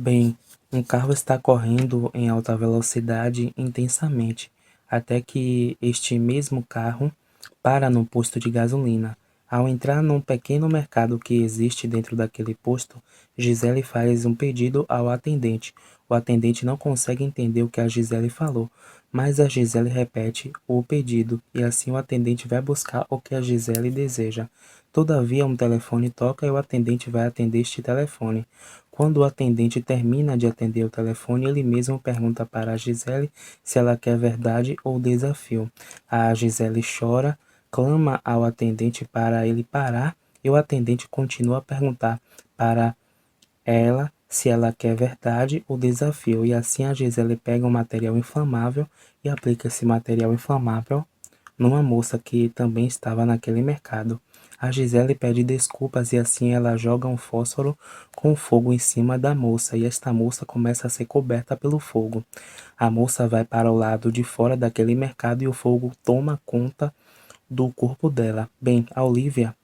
Bem, um carro está correndo em alta velocidade intensamente, até que este mesmo carro para num posto de gasolina. Ao entrar num pequeno mercado que existe dentro daquele posto, Gisele faz um pedido ao atendente. O atendente não consegue entender o que a Gisele falou, mas a Gisele repete o pedido e assim o atendente vai buscar o que a Gisele deseja. Todavia, um telefone toca e o atendente vai atender este telefone. Quando o atendente termina de atender o telefone, ele mesmo pergunta para a Gisele se ela quer verdade ou desafio. A Gisele chora, clama ao atendente para ele parar e o atendente continua a perguntar para ela se ela quer verdade ou desafio. E assim a Gisele pega um material inflamável e aplica esse material inflamável numa moça que também estava naquele mercado. A Gisele pede desculpas e assim ela joga um fósforo com fogo em cima da moça e esta moça começa a ser coberta pelo fogo. A moça vai para o lado de fora daquele mercado e o fogo toma conta do corpo dela. Bem, a Olivia,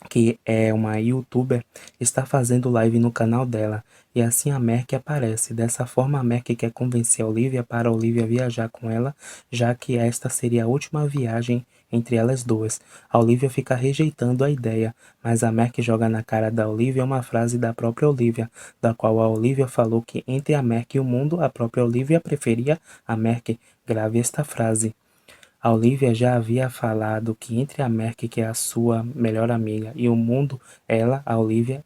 que é uma youtuber, está fazendo live no canal dela. E assim a Merck aparece. Dessa forma, a Merck quer convencer a Olivia para a Olivia viajar com ela, já que esta seria a última viagem entre elas duas. A Olivia fica rejeitando a ideia, mas a Merck joga na cara da Olivia uma frase da própria Olivia, da qual a Olivia falou que entre a Merck e o mundo, a própria Olivia preferia a Merck. Grave esta frase. A Olivia já havia falado que entre a Merck, que é a sua melhor amiga, e o mundo, ela, a Olivia,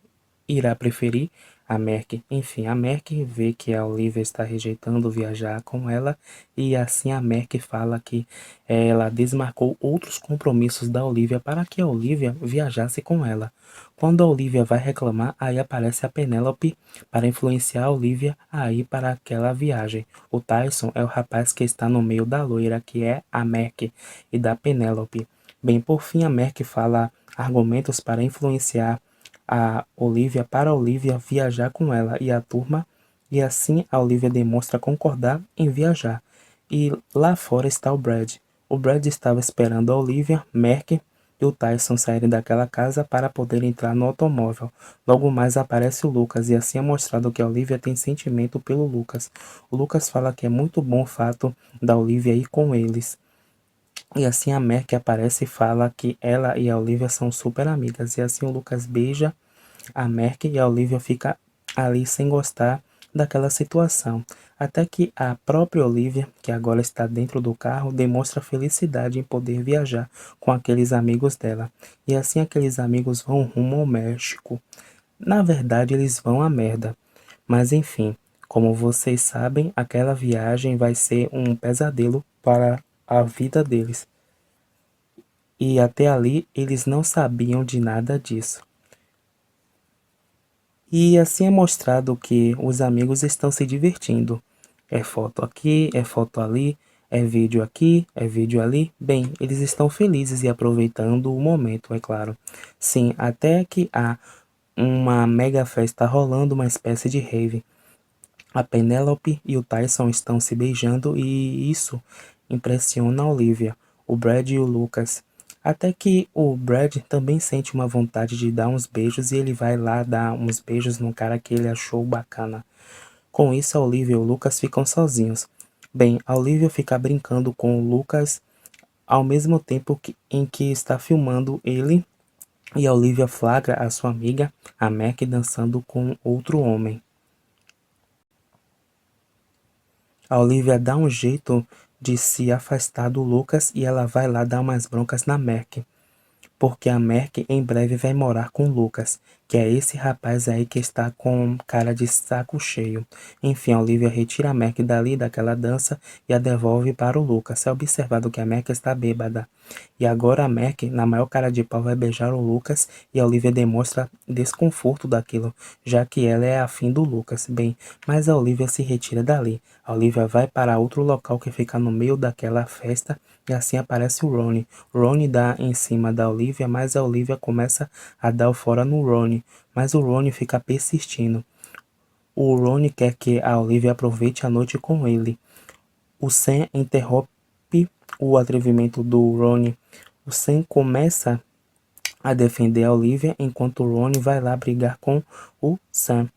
irá preferir a Merck. Enfim, a Merck vê que a Olivia está rejeitando viajar com ela e assim a Merck fala que ela desmarcou outros compromissos da Olivia para que a Olivia viajasse com ela. Quando a Olivia vai reclamar, aí aparece a Penélope para influenciar a Olivia a ir para aquela viagem. O Tyson é o rapaz que está no meio da loira, que é a Merck, e da Penélope. Bem, por fim, a Merck fala argumentos para influenciar a Olivia para a Olivia viajar com ela e a turma, e assim a Olivia demonstra concordar em viajar. E lá fora está o Brad. O Brad estava esperando a Olivia, Merck e o Tyson saírem daquela casa para poder entrar no automóvel. Logo mais aparece o Lucas e assim é mostrado que a Olivia tem sentimento pelo Lucas. O Lucas fala que é muito bom o fato da Olivia ir com eles. E assim a Merck aparece e fala que ela e a Olivia são super amigas. E assim o Lucas beija a Merck e a Olivia fica ali sem gostar daquela situação. Até que a própria Olivia, que agora está dentro do carro, demonstra felicidade em poder viajar com aqueles amigos dela. E assim aqueles amigos vão rumo ao México. Na verdade, eles vão à merda. Mas enfim, como vocês sabem, aquela viagem vai ser um pesadelo para a vida deles. E até ali eles não sabiam de nada disso. E assim é mostrado que os amigos estão se divertindo. É foto aqui, é foto ali, é vídeo aqui, é vídeo ali. Bem, eles estão felizes e aproveitando o momento, é claro. Sim, até que há uma mega festa rolando, uma espécie de rave. A Penélope e o Tyson estão se beijando e isso impressiona a Olivia, o Brad e o Lucas. Até que o Brad também sente uma vontade de dar uns beijos e ele vai lá dar uns beijos num cara que ele achou bacana. Com isso, a Olivia e o Lucas ficam sozinhos. Bem, a Olivia fica brincando com o Lucas ao mesmo tempo em que está filmando ele e a Olivia flagra a sua amiga, a Mac, dançando com outro homem. A Olivia dá um jeito de se afastar do Lucas e ela vai lá dar umas broncas na Mac, porque a Merck em breve vai morar com o Lucas, que é esse rapaz aí que está com cara de saco cheio. Enfim, a Olivia retira a Merck dali daquela dança e a devolve para o Lucas. É observado que a Merck está bêbada. E agora a Merck, na maior cara de pau, vai beijar o Lucas e a Olivia demonstra desconforto daquilo, já que ela é afim do Lucas. Bem, mas a Olivia se retira dali. A Olivia vai para outro local que fica no meio daquela festa e assim aparece o Ronnie. Ronnie dá em cima da Olivia, mas a Olivia começa a dar o fora no Ronnie. Mas o Ronnie fica persistindo. O Ronnie quer que a Olivia aproveite a noite com ele. O Sam interrompe o atrevimento do Ronnie. O Sam começa a defender a Olivia enquanto o Ronnie vai lá brigar com o Sam.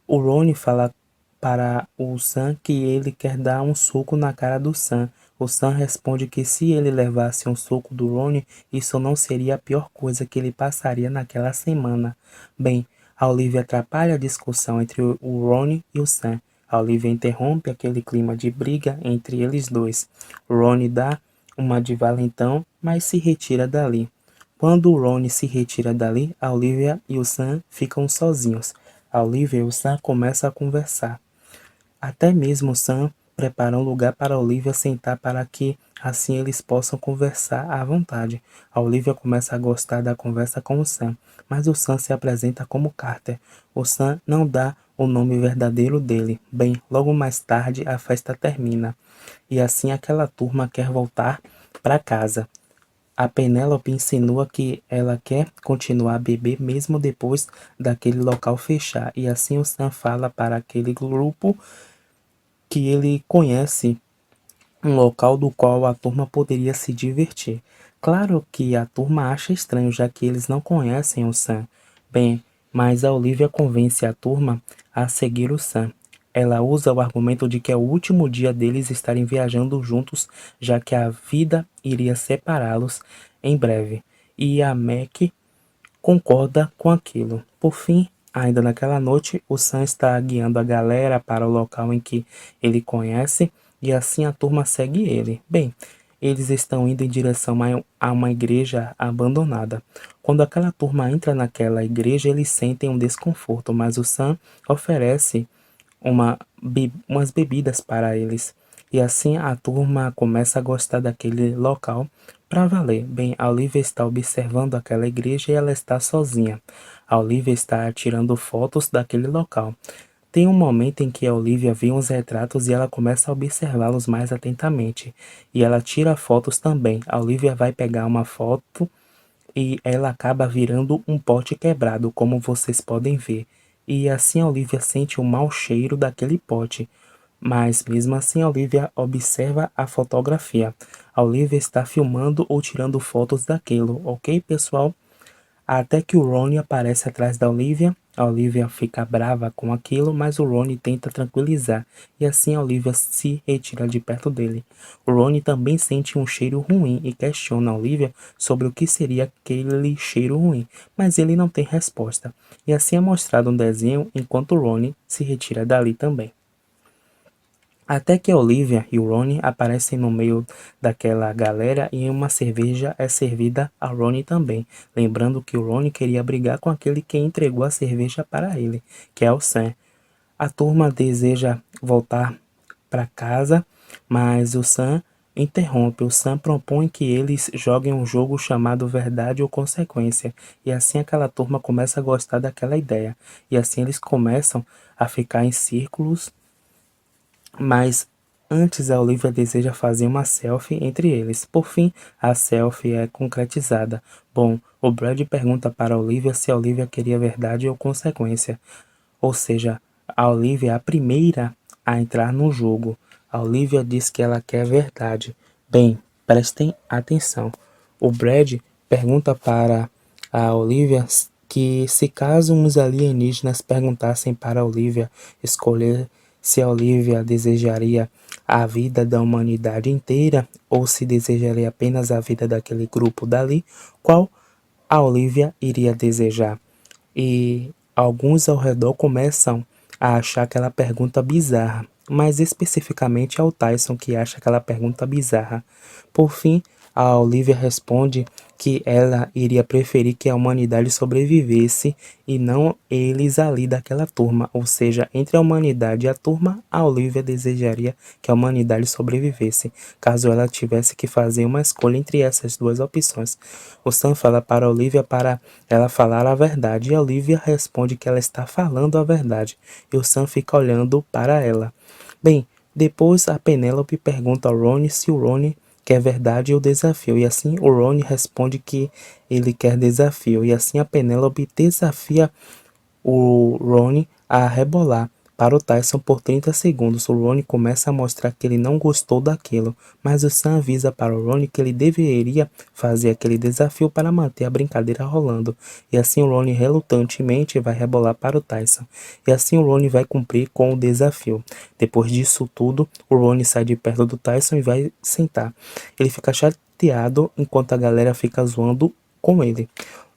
O Ron fala para o Sam que ele quer dar um soco na cara do Sam. O Sam responde que se ele levasse um soco do Ron, isso não seria a pior coisa que ele passaria naquela semana. Bem, a Olivia atrapalha a discussão entre o Ron e o Sam. A Olivia interrompe aquele clima de briga entre eles dois. O Ron dá uma de valentão, mas se retira dali. Quando o Ron se retira dali, a Olivia e o Sam ficam sozinhos. A Olivia e o Sam começam a conversar. Até mesmo Sam prepara um lugar para a Olivia sentar para que assim eles possam conversar à vontade. A Olivia começa a gostar da conversa com o Sam, mas o Sam se apresenta como Carter. O Sam não dá o nome verdadeiro dele. Bem, logo mais tarde a festa termina e assim aquela turma quer voltar para casa. A Penélope insinua que ela quer continuar a beber mesmo depois daquele local fechar, e assim o Sam fala para aquele grupo que ele conhece um local do qual a turma poderia se divertir. Claro que a turma acha estranho, já que eles não conhecem o Sam. Bem, mas a Olivia convence a turma a seguir o Sam. Ela usa o argumento de que é o último dia deles estarem viajando juntos, já que a vida iria separá-los em breve. E a Mac concorda com aquilo. Por fim, ainda naquela noite, o Sam está guiando a galera para o local em que ele conhece e assim a turma segue ele. Bem, eles estão indo em direção a uma igreja abandonada. Quando aquela turma entra naquela igreja, eles sentem um desconforto, mas o Sam oferece umas bebidas para eles. E assim a turma começa a gostar daquele local para valer. Bem, a Olivia está observando aquela igreja e ela está sozinha. A Olivia está tirando fotos daquele local. Tem um momento em que a Olivia vê uns retratos e ela começa a observá-los mais atentamente. E ela tira fotos também. A Olivia vai pegar uma foto e ela acaba virando um pote quebrado, como vocês podem ver. E assim a Olivia sente o mau cheiro daquele pote. Mas mesmo assim a Olivia observa a fotografia. A Olivia está filmando ou tirando fotos daquilo, ok, pessoal? Até que o Ron aparece atrás da Olivia. A Olivia fica brava com aquilo, mas o Ron tenta tranquilizar, e assim a Olivia se retira de perto dele. O Ron também sente um cheiro ruim e questiona a Olivia sobre o que seria aquele cheiro ruim, mas ele não tem resposta. E assim é mostrado um desenho enquanto o Ron se retira dali também. Até que a Olivia e o Ron aparecem no meio daquela galera e uma cerveja é servida a Ron também, lembrando que o Ron queria brigar com aquele que entregou a cerveja para ele, que é o Sam. A turma deseja voltar para casa, mas o Sam interrompe. O Sam propõe que eles joguem um jogo chamado Verdade ou Consequência, e assim aquela turma começa a gostar daquela ideia, e assim eles começam a ficar em círculos, mas antes a Olivia deseja fazer uma selfie entre eles. Por fim, a selfie é concretizada. Bom, o Brad pergunta para a Olivia se a Olivia queria verdade ou consequência. Ou seja, a Olivia é a primeira a entrar no jogo. A Olivia diz que ela quer verdade. Bem, prestem atenção. O Brad pergunta para a Olivia que se caso uns alienígenas perguntassem para a Olivia escolher se a Olivia desejaria a vida da humanidade inteira ou se desejaria apenas a vida daquele grupo dali, qual a Olivia iria desejar. E alguns ao redor começam a achar aquela pergunta bizarra, mas especificamente é o Tyson que acha aquela pergunta bizarra. Por fim, a Olivia responde que ela iria preferir que a humanidade sobrevivesse e não eles ali daquela turma, ou seja, entre a humanidade e a turma, a Olivia desejaria que a humanidade sobrevivesse, caso ela tivesse que fazer uma escolha entre essas duas opções. O Sam fala para a Olivia para ela falar a verdade, e a Olivia responde que ela está falando a verdade, e o Sam fica olhando para ela. Bem, depois a Penélope pergunta ao Ron se o Ron quer verdade ou desafio, e assim o Ron responde que ele quer desafio, e assim a Penélope desafia o Ron a rebolar. para o Tyson por 30 segundos. O Ronnie começa a mostrar que ele não gostou daquilo, mas o Sam avisa para o Ronnie que ele deveria fazer aquele desafio para manter a brincadeira rolando. E assim o Ronnie relutantemente vai rebolar para o Tyson. E assim o Ronnie vai cumprir com o desafio. Depois disso tudo, o Ronnie sai de perto do Tyson e vai sentar. Ele fica chateado enquanto a galera fica zoando com ele.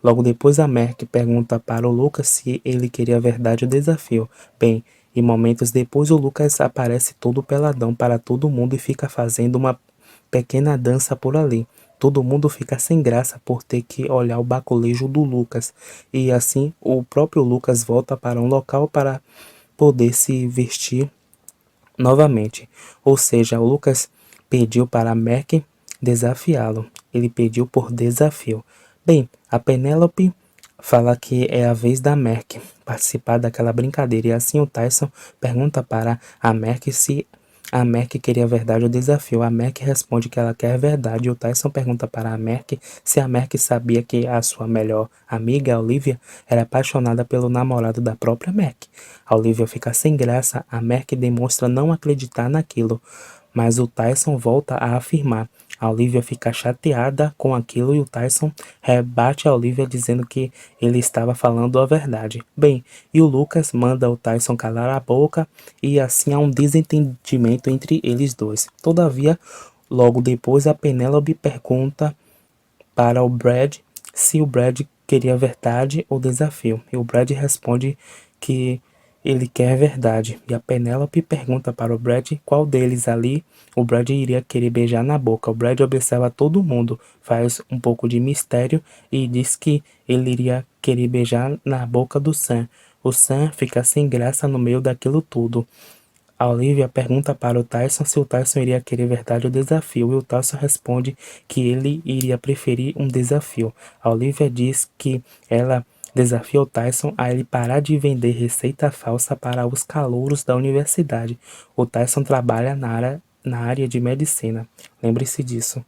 Logo depois a Merc pergunta para o Lucas se ele queria a verdade ou desafio. Bem, e momentos depois o Lucas aparece todo peladão para todo mundo e fica fazendo uma pequena dança por ali. Todo mundo fica sem graça por ter que olhar o baculejo do Lucas. E assim o próprio Lucas volta para um local para poder se vestir novamente. Ou seja, o Lucas pediu para a Merc desafiá-lo. Ele pediu por desafio. Bem, a Penélope fala que é a vez da Merc participar daquela brincadeira. E assim o Tyson pergunta para a Merc se a Merc queria a verdade ou desafio. A Merc responde que ela quer a verdade. E o Tyson pergunta para a Merc se a Merc sabia que a sua melhor amiga, a Olivia, era apaixonada pelo namorado da própria Merc. A Olivia fica sem graça. A Merc demonstra não acreditar naquilo. Mas o Tyson volta a afirmar. A Olivia fica chateada com aquilo e o Tyson rebate a Olivia dizendo que ele estava falando a verdade. Bem, e o Lucas manda o Tyson calar a boca e assim há um desentendimento entre eles dois. Todavia, logo depois a Penélope pergunta para o Brad se o Brad queria verdade ou desafio. E o Brad responde que ele quer verdade. E a Penélope pergunta para o Brad qual deles ali o Brad iria querer beijar na boca. O Brad observa todo mundo, faz um pouco de mistério e diz que ele iria querer beijar na boca do Sam. O Sam fica sem graça no meio daquilo tudo. A Olivia pergunta para o Tyson se o Tyson iria querer verdade ou desafio, e o Tyson responde que ele iria preferir um desafio. A Olivia diz que ela desafia o Tyson a ele parar de vender receita falsa para os calouros da universidade. O Tyson trabalha na área de medicina. Lembre-se disso.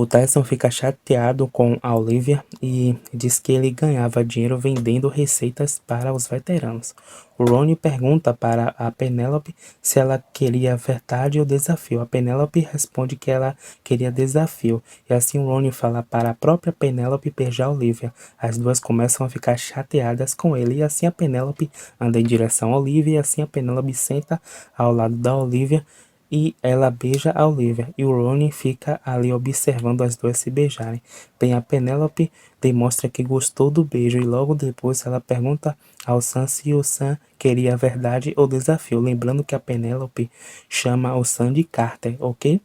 O Tyson fica chateado com a Olivia e diz que ele ganhava dinheiro vendendo receitas para os veteranos. O Ronnie pergunta para a Penélope se ela queria verdade ou desafio. A Penélope responde que ela queria desafio. E assim o Ronnie fala para a própria Penélope beijar a Olivia. As duas começam a ficar chateadas com ele e assim a Penélope anda em direção à Olivia e assim a Penélope senta ao lado da Olivia e ela beija a Olivia, e o Ronnie fica ali observando as duas se beijarem. Bem, a Penélope demonstra que gostou do beijo e logo depois ela pergunta ao Sam se o Sam queria a verdade ou desafio, lembrando que a Penélope chama o Sam de Carter, ok?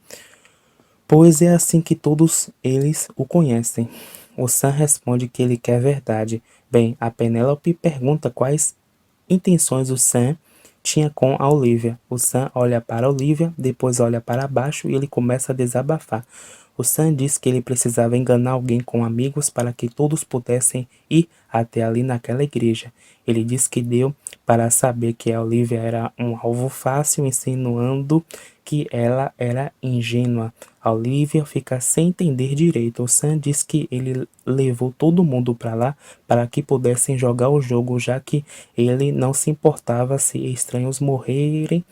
Pois é assim que todos eles o conhecem. O Sam responde que ele quer verdade. Bem, a Penélope pergunta quais intenções o Sam tinha com a Olivia. O Sam olha para a Olivia, depois olha para baixo e ele começa a desabafar. O Sam diz que ele precisava enganar alguém com amigos para que todos pudessem ir até ali naquela igreja. Ele diz que deu para saber que a Olivia era um alvo fácil, insinuando que ela era ingênua. A Olivia fica sem entender direito. O Sam diz que ele levou todo mundo para lá para que pudessem jogar o jogo, já que ele não se importava se estranhos morrerem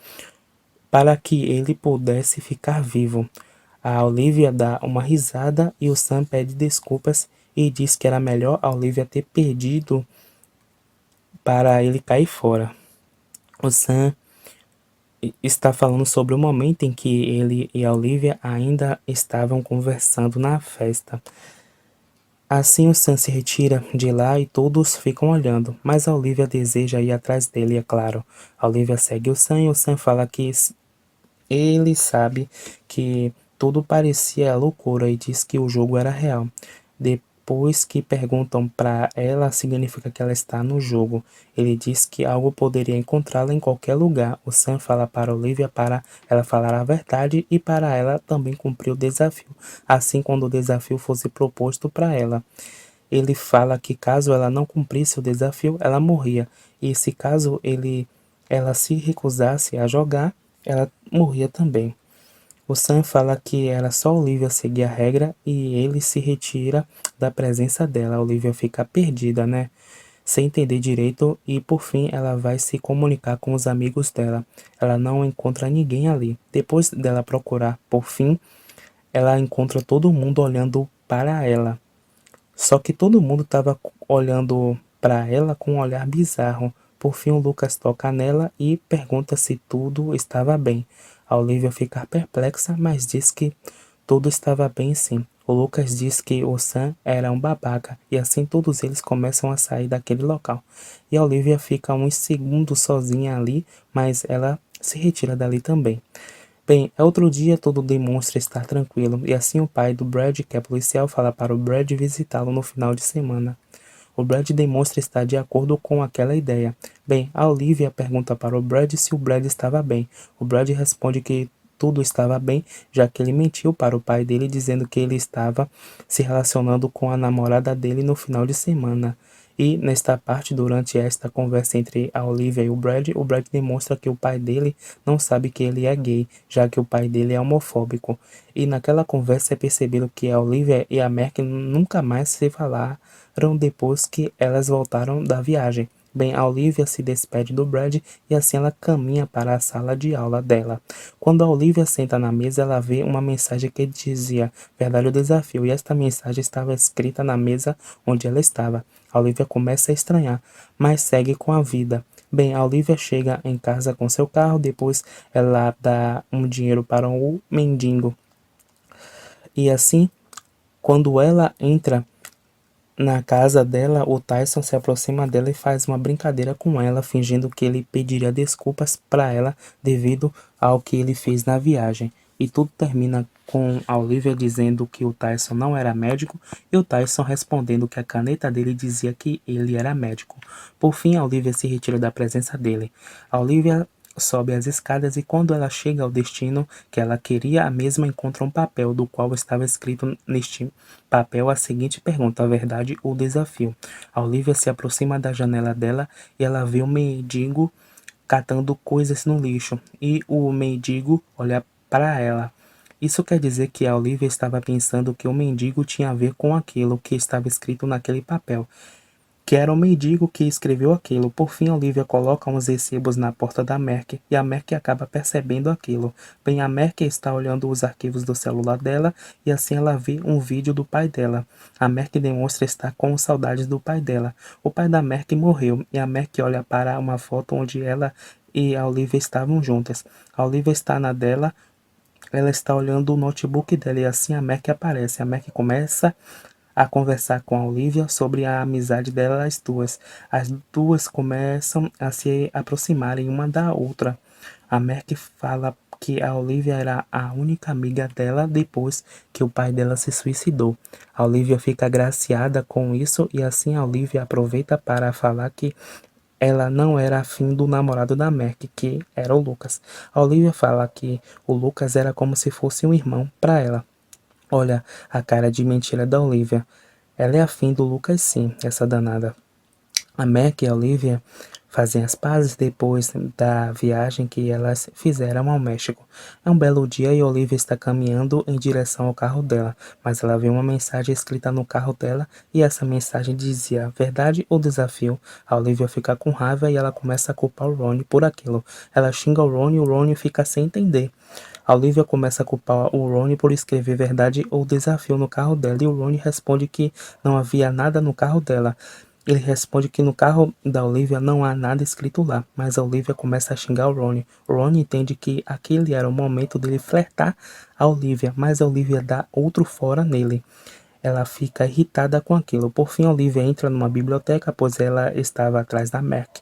para que ele pudesse ficar vivo. A Olivia dá uma risada e o Sam pede desculpas e diz que era melhor a Olivia ter perdido para ele cair fora. O Sam está falando sobre o momento em que ele e a Olivia ainda estavam conversando na festa. Assim o Sam se retira de lá e todos ficam olhando, mas a Olivia deseja ir atrás dele, é claro. A Olivia segue o Sam e o Sam fala que ele sabe que tudo parecia loucura e diz que o jogo era real. Depois que perguntam para ela, significa que ela está no jogo. Ele diz que algo poderia encontrá-la em qualquer lugar. O Sam fala para Olivia para ela falar a verdade e para ela também cumprir o desafio. Assim, quando o desafio fosse proposto para ela, ele fala que caso ela não cumprisse o desafio, ela morria. E se caso ela se recusasse a jogar, ela morria também. O Sam fala que era só Olivia seguir a regra e ele se retira da presença dela. A Olivia fica perdida, né? sem entender direito e por fim ela vai se comunicar com os amigos dela. Ela não encontra ninguém ali. Depois dela procurar, por fim, ela encontra todo mundo olhando para ela. Só que todo mundo estava olhando para ela com um olhar bizarro. Por fim, o Lucas toca nela e pergunta se tudo estava bem. A Olivia fica perplexa, mas diz que tudo estava bem sim. O Lucas diz que o Sam era um babaca e assim todos eles começam a sair daquele local. E a Olivia fica uns segundos sozinha ali, mas ela se retira dali também. Bem, é outro dia, tudo demonstra estar tranquilo, e assim o pai do Brad, que é policial, fala para o Brad visitá-lo no final de semana. O Brad demonstra estar de acordo com aquela ideia. Bem, a Olivia pergunta para o Brad se o Brad estava bem. O Brad responde que tudo estava bem, já que ele mentiu para o pai dele dizendo que ele estava se relacionando com a namorada dele no final de semana. E nesta parte, durante esta conversa entre a Olivia e o Brad demonstra que o pai dele não sabe que ele é gay, já que o pai dele é homofóbico. E naquela conversa é percebido que a Olivia e a Merck nunca mais se falaram depois que elas voltaram da viagem. Bem, a Olivia se despede do Brad e assim ela caminha para a sala de aula dela. Quando a Olivia senta na mesa, ela vê uma mensagem que dizia verdade ou desafio, e esta mensagem estava escrita na mesa onde ela estava. A Olivia começa a estranhar, mas segue com a vida. Bem, a Olivia chega em casa com seu carro, depois ela dá um dinheiro para o mendigo. E assim, quando ela entra na casa dela, o Tyson se aproxima dela e faz uma brincadeira com ela, fingindo que ele pediria desculpas para ela devido ao que ele fez na viagem. E tudo termina com a Olivia dizendo que o Tyson não era médico e o Tyson respondendo que a caneta dele dizia que ele era médico. Por fim, a Olivia se retira da presença dele. A Olivia sobe as escadas e quando ela chega ao destino que ela queria, a mesma encontra um papel do qual estava escrito neste papel a seguinte pergunta: a verdade ou desafio? A Olivia se aproxima da janela dela e ela vê um mendigo catando coisas no lixo e o mendigo olha para ela. Isso quer dizer que a Olivia estava pensando que o mendigo tinha a ver com aquilo que estava escrito naquele papel, que era o mendigo que escreveu aquilo. Por fim, Olivia coloca uns recibos na porta da Merck e a Merck acaba percebendo aquilo. Bem, a Merck está olhando os arquivos do celular dela e assim ela vê um vídeo do pai dela. A Merck demonstra estar com saudades do pai dela. O pai da Merck morreu e a Merck olha para uma foto onde ela e a Olivia estavam juntas. A Olivia está na dela, ela está olhando o notebook dela e assim a Merck aparece. A Merck começa a conversar com a Olivia sobre a amizade delas duas. As duas começam a se aproximarem uma da outra. A Merck fala que a Olivia era a única amiga dela depois que o pai dela se suicidou. A Olivia fica agraciada com isso e assim a Olivia aproveita para falar que ela não era afim do namorado da Merck, que era o Lucas. A Olivia fala que o Lucas era como se fosse um irmão para ela. Olha a cara de mentira da Olivia. Ela é afim do Lucas sim, essa danada. A Mac e a Olivia fazem as pazes depois da viagem que elas fizeram ao México. É um belo dia e Olivia está caminhando em direção ao carro dela, mas ela vê uma mensagem escrita no carro dela e essa mensagem dizia verdade ou desafio. A Olivia fica com raiva e ela começa a culpar o Ronnie por aquilo. Ela xinga o Ronnie fica sem entender. A Olivia começa a culpar o Ronnie por escrever verdade ou desafio no carro dela e o Ronnie responde que não havia nada no carro dela. Ele responde que no carro da Olivia não há nada escrito lá, mas a Olivia começa a xingar o Ronnie. O Ronnie entende que aquele era o momento dele flertar a Olivia, mas a Olivia dá outro fora nele. Ela fica irritada com aquilo. Por fim, a Olivia entra numa biblioteca, pois ela estava atrás da Mac.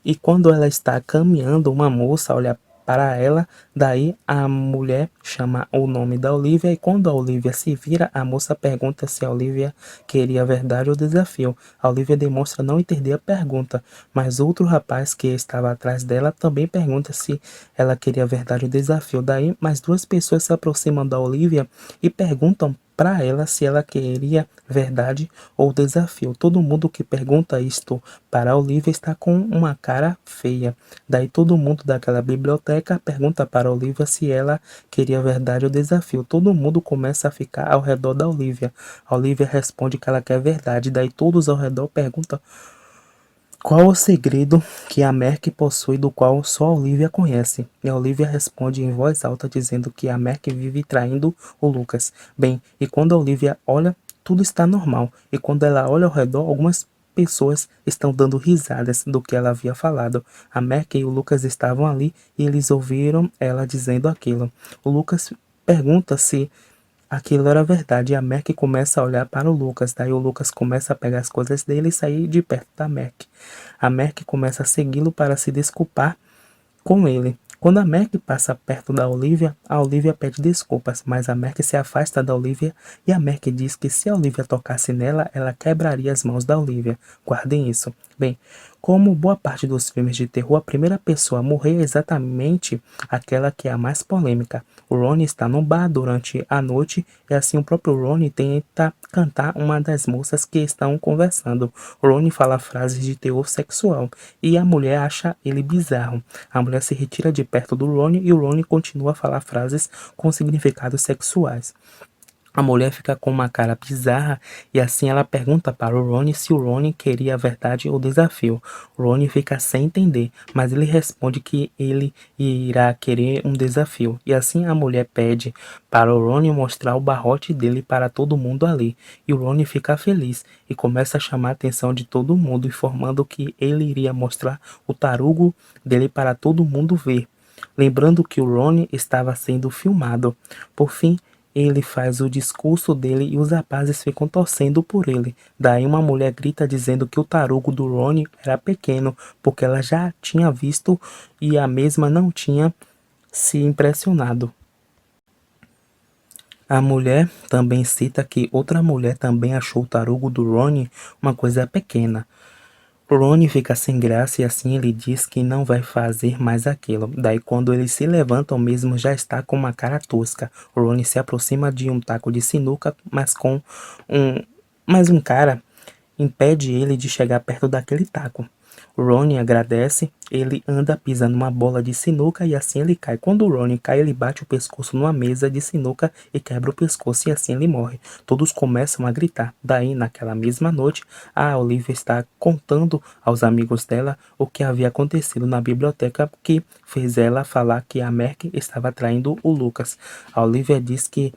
E quando ela está caminhando, uma moça olha para ela, daí a mulher chama o nome da Olivia e quando a Olivia se vira, a moça pergunta se a Olivia queria a verdade ou desafio. A Olivia demonstra não entender a pergunta, mas outro rapaz que estava atrás dela também pergunta se ela queria a verdade ou desafio. Daí mais duas pessoas se aproximam da Olivia e perguntam para ela se ela queria verdade ou desafio. Todo mundo que pergunta isto para a Olivia está com uma cara feia. Daí todo mundo daquela biblioteca pergunta para a Olivia se ela queria verdade ou desafio. Todo mundo começa a ficar ao redor da Olivia. A Olivia responde que ela quer verdade. Daí todos ao redor perguntam Qual o segredo que a Merck possui do qual só a Olivia conhece? E a Olivia responde em voz alta dizendo que a Merck vive traindo o Lucas. Bem, e quando a Olivia olha, tudo está normal. E quando ela olha ao redor, algumas pessoas estão dando risadas do que ela havia falado. A Merck e o Lucas estavam ali e eles ouviram ela dizendo aquilo. O Lucas pergunta se aquilo era verdade, e a Mac começa a olhar para o Lucas, daí o Lucas começa a pegar as coisas dele e sair de perto da Mac. A Mac começa a segui-lo para se desculpar com ele. Quando a Mac passa perto da Olivia, a Olivia pede desculpas, mas a Mac se afasta da Olivia e a Mac diz que se a Olivia tocasse nela, ela quebraria as mãos da Olivia. Guardem isso. Bem, como boa parte dos filmes de terror, a primeira pessoa a morrer é exatamente aquela que é a mais polêmica. O Ronnie está num bar durante a noite e assim o próprio Ronnie tenta cantar uma das moças que estão conversando. O Ronnie fala frases de teor sexual e a mulher acha ele bizarro. A mulher se retira de perto do Ronnie e o Ronnie continua a falar frases com significados sexuais. A mulher fica com uma cara bizarra e assim ela pergunta para o Ronnie se o Ronnie queria a verdade ou desafio. O Ronnie fica sem entender, mas ele responde que ele irá querer um desafio. E assim a mulher pede para o Ronnie mostrar o barrote dele para todo mundo ali. E o Ronnie fica feliz e começa a chamar a atenção de todo mundo, informando que ele iria mostrar o tarugo dele para todo mundo ver. Lembrando que o Ronnie estava sendo filmado. Por fim, ele faz o discurso dele e os rapazes ficam torcendo por ele. Daí uma mulher grita dizendo que o tarugo do Ronnie era pequeno, porque ela já tinha visto e a mesma não tinha se impressionado. A mulher também cita que outra mulher também achou o tarugo do Ronnie uma coisa pequena. Ronnie fica sem graça e assim ele diz que não vai fazer mais aquilo. Daí quando eles se levantam mesmo já está com uma cara tosca. Ronnie se aproxima de um taco de sinuca, um, mas um cara impede ele de chegar perto daquele taco. Ronnie agradece, ele anda pisando uma bola de sinuca e assim ele cai. Quando o Ronnie cai, ele bate o pescoço numa mesa de sinuca e quebra o pescoço e assim ele morre. Todos começam a gritar. Daí, naquela mesma noite, a Olivia está contando aos amigos dela o que havia acontecido na biblioteca que fez ela falar que a Merck estava traindo o Lucas. A Olivia diz que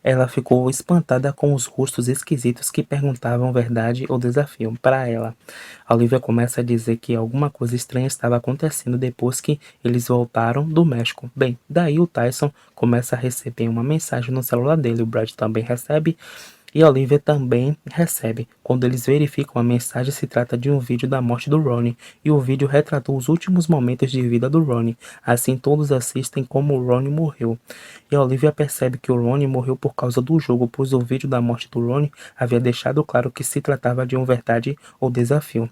ela ficou espantada com os rostos esquisitos que perguntavam verdade ou desafio para ela. A Olivia começa a dizer que alguma coisa estranha estava acontecendo depois que eles voltaram do México. Bem, daí o Tyson começa a receber uma mensagem no celular dele. O Brad também recebe e a Olivia também recebe. Quando eles verificam a mensagem, se trata de um vídeo da morte do Ronnie, e o vídeo retratou os últimos momentos de vida do Ronnie. Assim, todos assistem como o Ronnie morreu. E a Olivia percebe que o Ronnie morreu por causa do jogo, pois o vídeo da morte do Ronnie havia deixado claro que se tratava de um verdade ou desafio.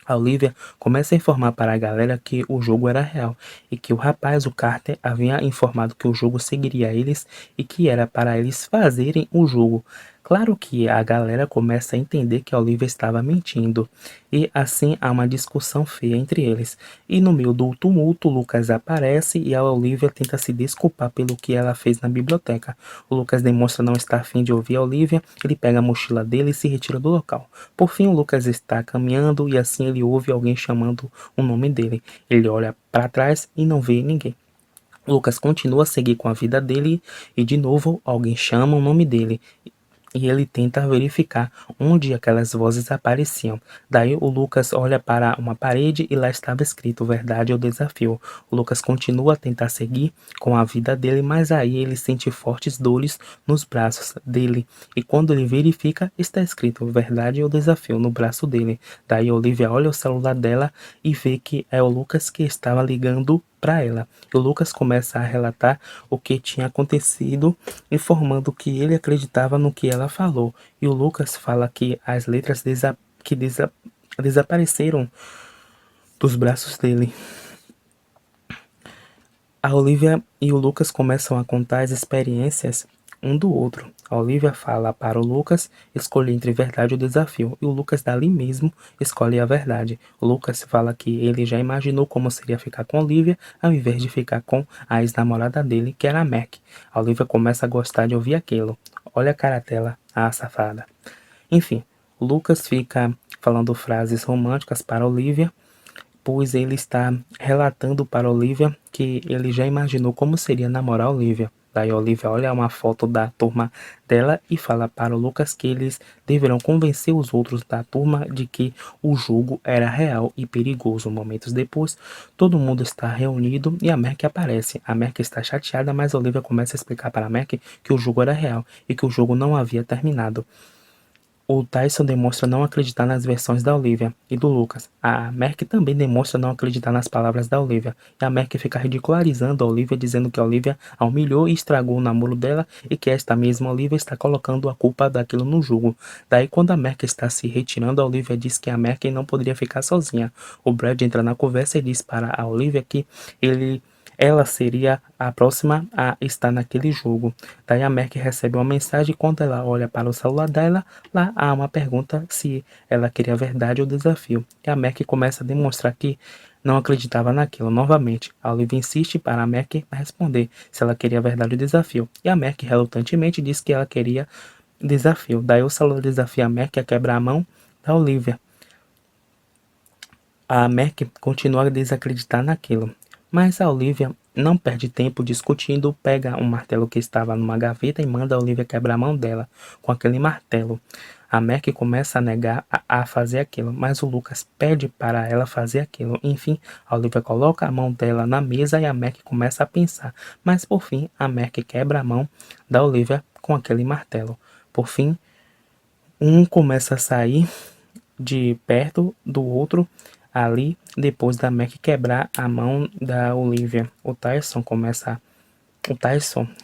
A Olivia começa a informar para a galera que o jogo era real e que o rapaz, o Carter, havia informado que o jogo seguiria eles e que era para eles fazerem o jogo. Claro que a galera começa a entender que a Olivia estava mentindo e assim há uma discussão feia entre eles. E no meio do tumulto, Lucas aparece e a Olivia tenta se desculpar pelo que ela fez na biblioteca. O Lucas demonstra não estar afim de ouvir a Olivia, ele pega a mochila dele e se retira do local. Por fim, o Lucas está caminhando e assim ele ouve alguém chamando o nome dele. Ele olha para trás e não vê ninguém. Lucas continua a seguir com a vida dele e de novo alguém chama o nome dele e ele tenta verificar onde aquelas vozes apareciam. Daí o Lucas olha para uma parede e lá estava escrito verdade ou desafio. O Lucas continua a tentar seguir com a vida dele, mas aí ele sente fortes dores nos braços dele. E quando ele verifica, está escrito verdade ou desafio no braço dele. Daí Olivia olha o celular dela e vê que é o Lucas que estava ligando para ela. E o Lucas começa a relatar o que tinha acontecido, informando que ele acreditava no que ela falou. E o Lucas fala que as letras desapareceram dos braços dele. A Olivia e o Lucas começam a contar as experiências um do outro. A Olivia fala para o Lucas escolher entre verdade ou desafio, e o Lucas dali mesmo escolhe a verdade. O Lucas fala que ele já imaginou como seria ficar com a Olivia, ao invés de ficar com a ex-namorada dele, que era a Mac. A Olivia começa a gostar de ouvir aquilo. Olha a cara dela, a safada. Enfim, O Lucas fica falando frases românticas para Olivia, pois ele está relatando para Olivia que ele já imaginou como seria namorar Olivia. Daí Olivia olha uma foto da turma dela e fala para o Lucas que eles deverão convencer os outros da turma de que o jogo era real e perigoso. Momentos depois, todo mundo está reunido e a Mac aparece. A Mac está chateada, mas Olivia começa a explicar para a Mac que o jogo era real e que o jogo não havia terminado. O Tyson demonstra não acreditar nas versões da Olivia e do Lucas. A Merck também demonstra não acreditar nas palavras da Olivia. E a Merck fica ridicularizando a Olivia, dizendo que a Olivia a humilhou e estragou o namoro dela e que esta mesma Olivia está colocando a culpa daquilo no jogo. Daí, quando a Merck está se retirando, a Olivia diz que a Merck não poderia ficar sozinha. O Brad entra na conversa e diz para a Olivia que ela seria a próxima a estar naquele jogo. Daí a Merck recebe uma mensagem e quando ela olha para o celular dela, lá há uma pergunta se ela queria a verdade ou o desafio. E a Merck começa a demonstrar que não acreditava naquilo. Novamente, a Olivia insiste para a Merck responder se ela queria a verdade ou o desafio. E a Merck relutantemente diz que ela queria desafio. Daí o celular desafia a Merck a quebrar a mão da Olivia. A Merck continua a desacreditar naquilo, mas a Olivia não perde tempo discutindo, pega um martelo que estava numa gaveta e manda a Olivia quebrar a mão dela com aquele martelo. A Merck começa a negar a fazer aquilo, mas o Lucas pede para ela fazer aquilo. Enfim, a Olivia coloca a mão dela na mesa e a Merck começa a pensar, mas por fim a Merck quebra a mão da Olivia com aquele martelo. Por fim, um começa a sair de perto do outro ali depois da Mac quebrar a mão da Olivia. O Tyson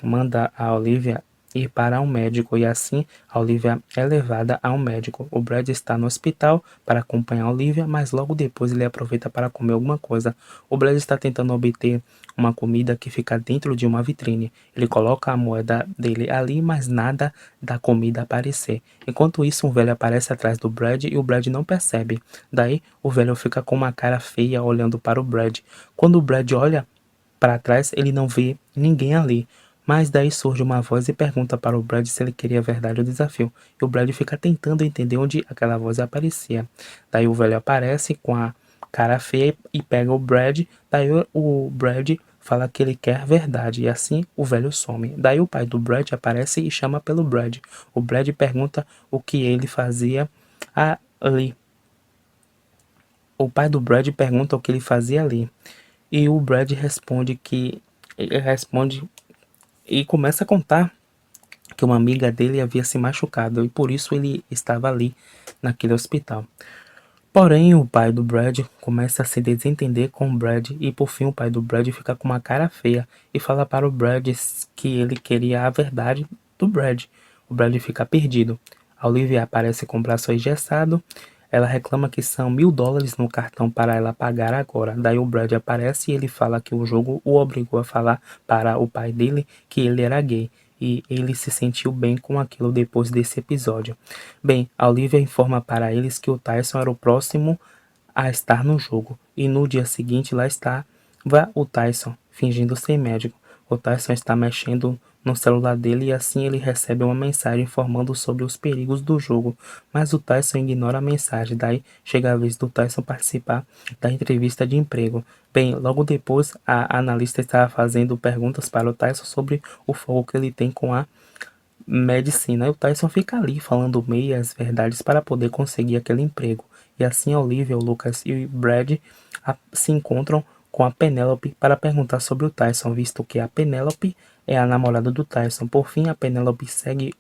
manda a Olivia ir para um médico e assim a Olivia é levada a um médico. O Brad está no hospital para acompanhar a Olivia, mas logo depois ele aproveita para comer alguma coisa. O Brad está tentando obter uma comida que fica dentro de uma vitrine. Ele coloca a moeda dele ali, mas nada da comida aparecer. Enquanto isso, um velho aparece atrás do Brad e o Brad não percebe. Daí, o velho fica com uma cara feia olhando para o Brad. Quando o Brad olha para trás, ele não vê ninguém ali. Mas daí surge uma voz e pergunta para o Brad se ele queria a verdade ou desafio. E o Brad fica tentando entender onde aquela voz aparecia. Daí o velho aparece com a cara feia e pega o Brad. Daí o Brad fala que ele quer verdade e assim o velho some. Daí o pai do Brad aparece e chama pelo Brad. O Brad pergunta o que ele fazia ali. O pai do Brad pergunta o que ele fazia ali. E o Brad responde que ele responde e começa a contar que uma amiga dele havia se machucado e por isso ele estava ali naquele hospital. Porém, o pai do Brad começa a se desentender com o Brad e por fim o pai do Brad fica com uma cara feia e fala para o Brad que ele queria a verdade do Brad. O Brad fica perdido. A Olivia aparece com o braço engessado. Ela reclama que são $1000 no cartão para ela pagar agora. Daí o Brad aparece e ele fala que o jogo o obrigou a falar para o pai dele que ele era gay. E ele se sentiu bem com aquilo depois desse episódio. Bem, a Olivia informa para eles que o Tyson era o próximo a estar no jogo. E no dia seguinte lá estava o Tyson, fingindo ser médico. O Tyson está mexendo no celular dele e assim ele recebe uma mensagem informando sobre os perigos do jogo. Mas o Tyson ignora a mensagem, daí chega a vez do Tyson participar da entrevista de emprego. Bem, logo depois a analista estava fazendo perguntas para o Tyson sobre o foco que ele tem com a medicina. E o Tyson fica ali falando meias verdades para poder conseguir aquele emprego. E assim Olivia, o Lucas e o Brad se encontram com a Penélope para perguntar sobre o Tyson, visto que a Penélope é a namorada do Tyson. Por fim, a Penélope segue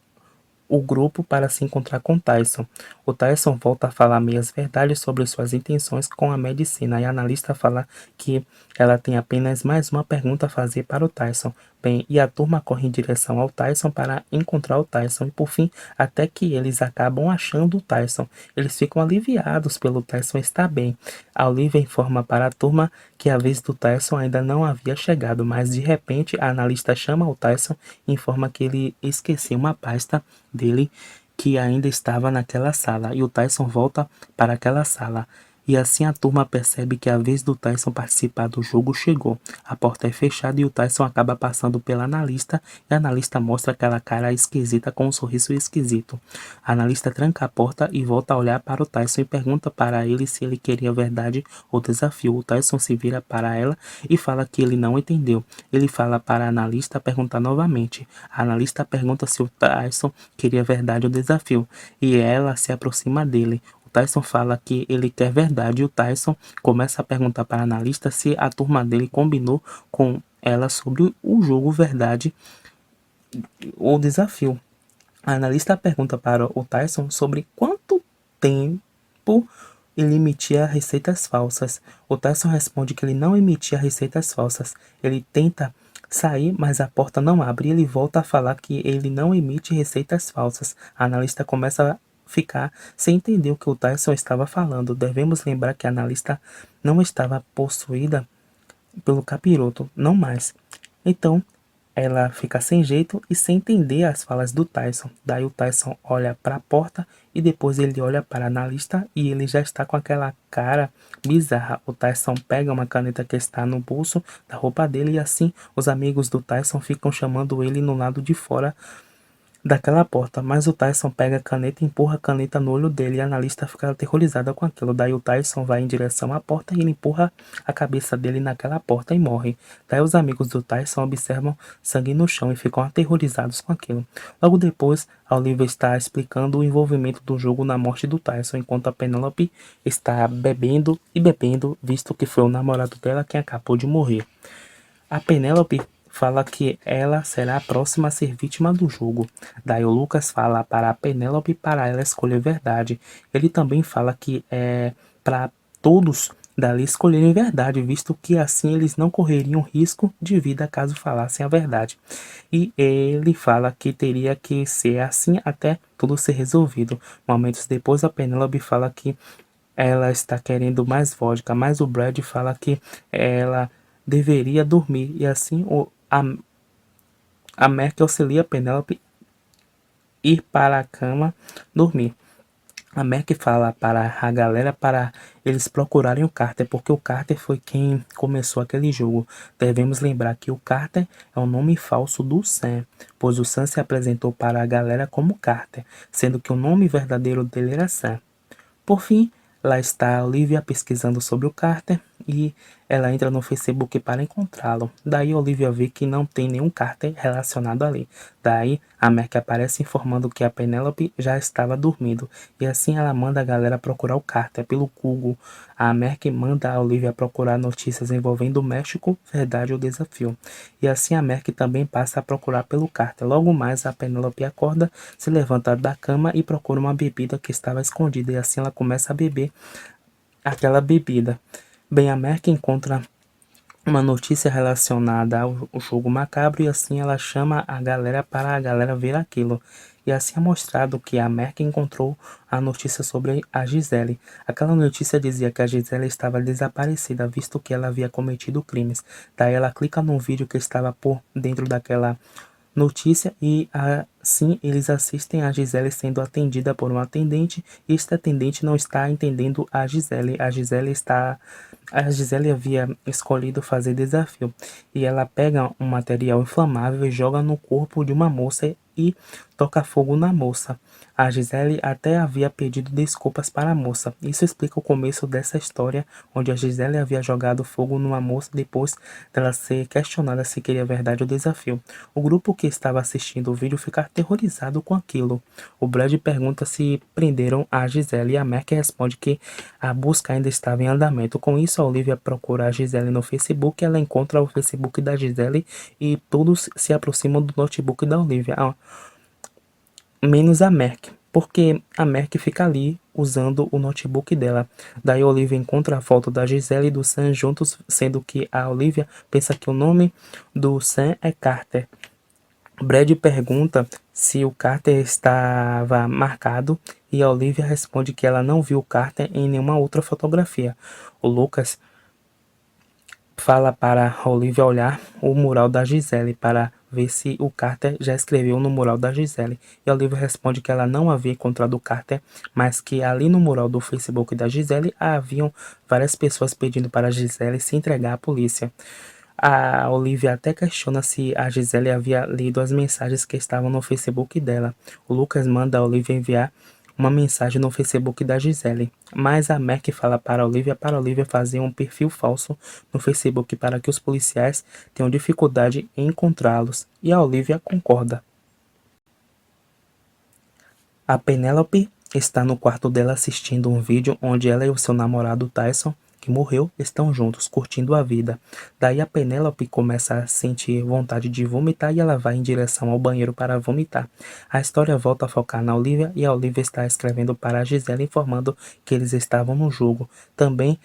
o grupo para se encontrar com Tyson. O Tyson volta a falar meias verdades sobre suas intenções com a medicina e a analista fala que ela tem apenas mais uma pergunta a fazer para o Tyson. Bem, e a turma corre em direção ao Tyson para encontrar o Tyson e por fim, até que eles acabam achando o Tyson. Eles ficam aliviados pelo Tyson estar bem. A Olivia informa para a turma que a vez do Tyson ainda não havia chegado, mas de repente a analista chama o Tyson e informa que ele esqueceu uma pasta dele que ainda estava naquela sala e o Tyson volta para aquela sala E assim a turma percebe que a vez do Tyson participar do jogo chegou. A porta é fechada e o Tyson acaba passando pela analista e a analista mostra aquela cara esquisita com um sorriso esquisito. A analista tranca a porta e volta a olhar para o Tyson e pergunta para ele se ele queria verdade ou desafio. O Tyson se vira para ela e fala que ele não entendeu. Ele fala para a analista perguntar novamente. A analista pergunta se o Tyson queria verdade ou desafio e ela se aproxima dele. O Tyson fala que ele quer verdade e o Tyson começa a perguntar para a analista se a turma dele combinou com ela sobre o jogo verdade ou desafio. A analista pergunta para o Tyson sobre quanto tempo ele emitia receitas falsas. O Tyson responde que ele não emitia receitas falsas. Ele tenta sair, mas a porta não abre e ele volta a falar que ele não emite receitas falsas. A analista começa a ficar sem entender o que o Tyson estava falando. Devemos lembrar que a analista não estava possuída pelo capiroto, não mais. Então, ela fica sem jeito e sem entender as falas do Tyson. Daí o Tyson olha para a porta e depois ele olha para a analista e ele já está com aquela cara bizarra. O Tyson pega uma caneta que está no bolso da roupa dele e assim os amigos do Tyson ficam chamando ele no lado de fora daquela porta, mas o Tyson pega a caneta e empurra a caneta no olho dele e a analista fica aterrorizada com aquilo. Daí o Tyson vai em direção à porta e ele empurra a cabeça dele naquela porta e morre. Daí os amigos do Tyson observam sangue no chão e ficam aterrorizados com aquilo. Logo depois, a Olivia está explicando o envolvimento do jogo na morte do Tyson, enquanto a Penelope está bebendo e bebendo, visto que foi o namorado dela quem acabou de morrer. A Penelope fala que ela será a próxima a ser vítima do jogo. Daí o Lucas fala para a Penelope para ela escolher verdade. Ele também fala que é para todos dali escolherem verdade, visto que assim eles não correriam risco de vida caso falassem a verdade. E ele fala que teria que ser assim até tudo ser resolvido. Momentos depois, a Penelope fala que ela está querendo mais vodka, mas o Brad fala que ela deveria dormir e assim a Merkel auxilia Penelope ir para a cama dormir. A Merkel fala para a galera para eles procurarem o Carter, porque o Carter foi quem começou aquele jogo. Devemos lembrar que o Carter é o nome falso do Sam, pois o Sam se apresentou para a galera como Carter, sendo que o nome verdadeiro dele era Sam. Por fim, lá está a Olivia pesquisando sobre o Carter e ela entra no Facebook para encontrá-lo. Daí Olivia vê que não tem nenhum Carter relacionado ali. Daí a Mac aparece informando que a Penelope já estava dormindo e assim ela manda a galera procurar o Carter pelo Google. A Mac manda a Olivia procurar notícias envolvendo o México, verdade ou desafio. E assim a Mac também passa a procurar pelo Carter. Logo mais a Penelope acorda, se levanta da cama e procura uma bebida que estava escondida e assim ela começa a beber aquela bebida. Bem, a Merck encontra uma notícia relacionada ao jogo macabro e assim ela chama a galera para a galera ver aquilo. E assim é mostrado que a Merck encontrou a notícia sobre a Gisele. Aquela notícia dizia que a Gisele estava desaparecida, visto que ela havia cometido crimes. Daí ela clica num vídeo que estava por dentro daquela notícia e assim eles assistem a Gisele sendo atendida por um atendente e este atendente não está entendendo a Gisele. A Gisele havia escolhido fazer desafio e ela pega um material inflamável e joga no corpo de uma moça e toca fogo na moça. A Gisele até havia pedido desculpas para a moça. Isso explica o começo dessa história, onde a Gisele havia jogado fogo numa moça depois dela ser questionada se queria verdade ou desafio. O grupo que estava assistindo o vídeo fica aterrorizado com aquilo. O Brad pergunta se prenderam a Gisele e a Mac responde que a busca ainda estava em andamento. Com isso, a Olivia procura a Gisele no Facebook, ela encontra o Facebook da Gisele e todos se aproximam do notebook da Olivia. Menos a Merck, porque a Merck fica ali usando o notebook dela. Daí a Olivia encontra a foto da Gisele e do Sam juntos, sendo que a Olivia pensa que o nome do Sam é Carter. Brad pergunta se o Carter estava marcado e a Olivia responde que ela não viu o Carter em nenhuma outra fotografia. O Lucas fala para a Olivia olhar o mural da Gisele para ver se o Carter já escreveu no mural da Gisele. E a Olivia responde que ela não havia encontrado o Carter, mas que ali no mural do Facebook da Gisele haviam várias pessoas pedindo para a Gisele se entregar à polícia. A Olivia até questiona se a Gisele havia lido as mensagens que estavam no Facebook dela. O Lucas manda a Olivia enviar uma mensagem no Facebook da Gisele, mas a Mac fala para a Olivia fazer um perfil falso no Facebook para que os policiais tenham dificuldade em encontrá-los, e a Olivia concorda. A Penélope está no quarto dela assistindo um vídeo onde ela e o seu namorado Tyson, que morreu, estão juntos, curtindo a vida. Daí a Penélope começa a sentir vontade de vomitar e ela vai em direção ao banheiro para vomitar. A história volta a focar na Olivia e a Olivia está escrevendo para a Gisele informando que eles estavam no jogo também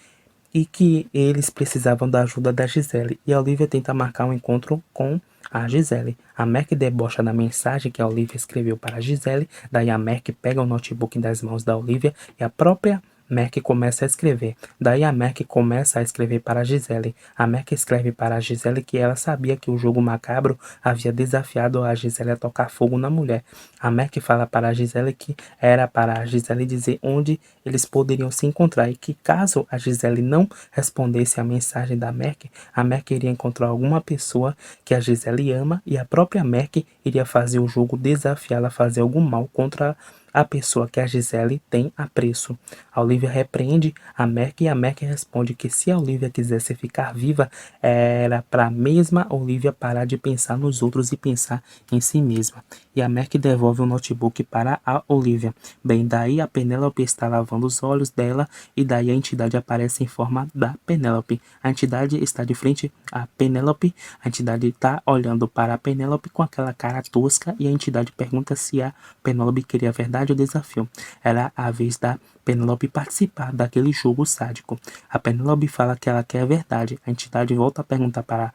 e que eles precisavam da ajuda da Gisele. E a Olivia tenta marcar um encontro com a Gisele. A Mac debocha da mensagem que a Olivia escreveu para a Gisele, daí a Mac pega o notebook das mãos da Olivia e a própria Mac começa a escrever. Daí a Mac começa a escrever para a Gisele. A Mac escreve para a Gisele que ela sabia que o jogo macabro havia desafiado a Gisele a tocar fogo na mulher. A Mac fala para a Gisele que era para a Gisele dizer onde eles poderiam se encontrar e que caso a Gisele não respondesse a mensagem da Mac, a Mac iria encontrar alguma pessoa que a Gisele ama e a própria Mac iria fazer o jogo desafiá-la a fazer algum mal contra a pessoa que a Gisele tem apreço. A Olivia repreende a Mac e a Mac responde que se a Olivia quisesse ficar viva, era para a mesma Olivia parar de pensar nos outros e pensar em si mesma. E a Mac devolve o notebook para a Olivia. Bem, daí a Penélope está lavando os olhos dela e daí a entidade aparece em forma da Penélope. A entidade está de frente a Penélope, a entidade está olhando para a Penélope com aquela cara tosca e a entidade pergunta se a Penélope queria a verdade ou desafio. Era a vez da Penélope participar daquele jogo sádico. A Penélope fala que ela quer a verdade. A entidade volta a perguntar para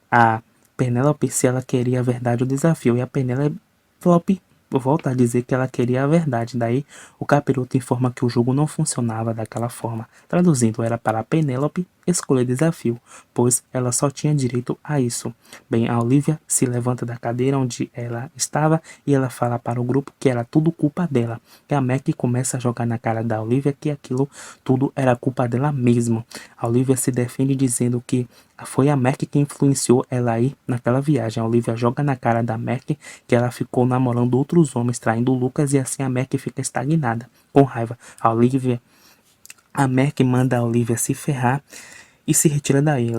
a Penélope se ela queria a verdade ou desafio. E a Penélope volta a dizer que ela queria a verdade. Daí o capiroto informa que o jogo não funcionava daquela forma. Traduzindo, era para a Penélope escolher desafio, pois ela só tinha direito a isso. Bem, a Olivia se levanta da cadeira onde ela estava e ela fala para o grupo que era tudo culpa dela. E a Mac começa a jogar na cara da Olivia que aquilo tudo era culpa dela mesmo. A Olivia se defende dizendo que foi a Mac que influenciou ela a ir naquela viagem. A Olivia joga na cara da Mac que ela ficou namorando outros homens, traindo o Lucas, e assim a Mac fica estagnada. Com raiva, a Mac manda a Olivia se ferrar e se retira daí.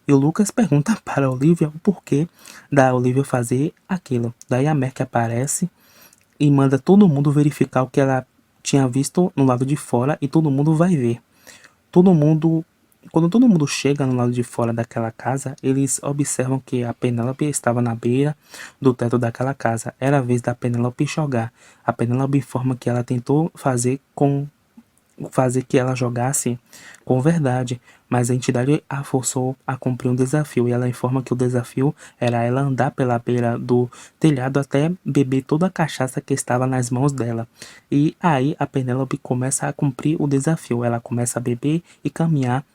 E o Lucas pergunta para a Olivia o porquê da Olivia fazer aquilo. Daí a Mac aparece e manda todo mundo verificar o que ela tinha visto no lado de fora e todo mundo vai ver. Quando todo mundo chega no lado de fora daquela casa, eles observam que a Penélope estava na beira do teto daquela casa. Era a vez da Penélope jogar. A Penélope informa que ela tentou fazer que ela jogasse com verdade, mas a entidade a forçou a cumprir um desafio e ela informa que o desafio era ela andar pela beira do telhado até beber toda a cachaça que estava nas mãos dela. E aí a Penélope começa a cumprir o desafio, ela começa a beber e caminhar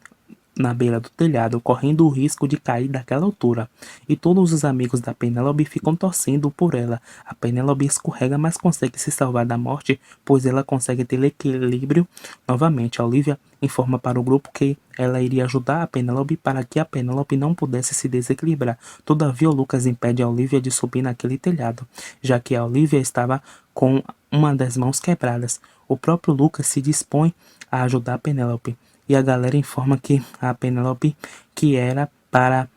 na beira do telhado, correndo o risco de cair daquela altura. E todos os amigos da Penélope ficam torcendo por ela. A Penélope escorrega, mas consegue se salvar da morte, pois ela consegue ter equilíbrio novamente. A Olivia informa para o grupo que ela iria ajudar a Penélope para que a Penélope não pudesse se desequilibrar. Todavia, o Lucas impede a Olivia de subir naquele telhado, já que a Olivia estava com uma das mãos quebradas. O próprio Lucas se dispõe a ajudar a Penélope. E a galera informa que a Penélope que era para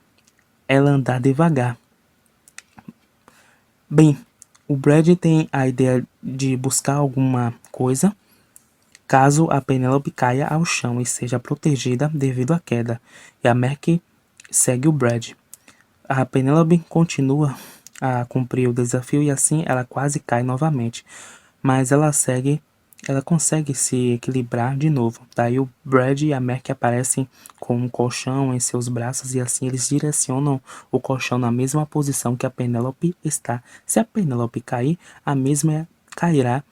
ela andar devagar. Bem, o Brad tem a ideia de buscar alguma coisa caso a Penélope caia ao chão e seja protegida devido à queda. E a Mac segue o Brad. A Penélope continua a cumprir o desafio e assim ela quase cai novamente. Mas ela consegue se equilibrar de novo. Daí o Brad e a Mac aparecem com um colchão em seus braços e assim eles direcionam o colchão na mesma posição que a Penélope está. Se a Penélope cair, a mesma cairá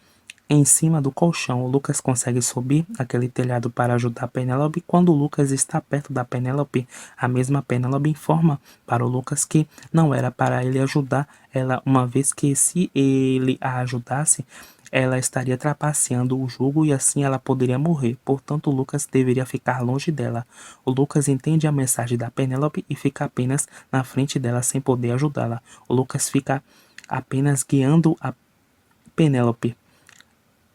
em cima do colchão. O Lucas consegue subir aquele telhado para ajudar a Penélope. Quando o Lucas está perto da Penélope, a mesma Penélope informa para o Lucas que não era para ele ajudar ela, uma vez que se ele a ajudasse, ela estaria trapaceando o jogo e assim ela poderia morrer. Portanto, o Lucas deveria ficar longe dela. O Lucas entende a mensagem da Penélope e fica apenas na frente dela sem poder ajudá-la. O Lucas fica apenas guiando a Penélope.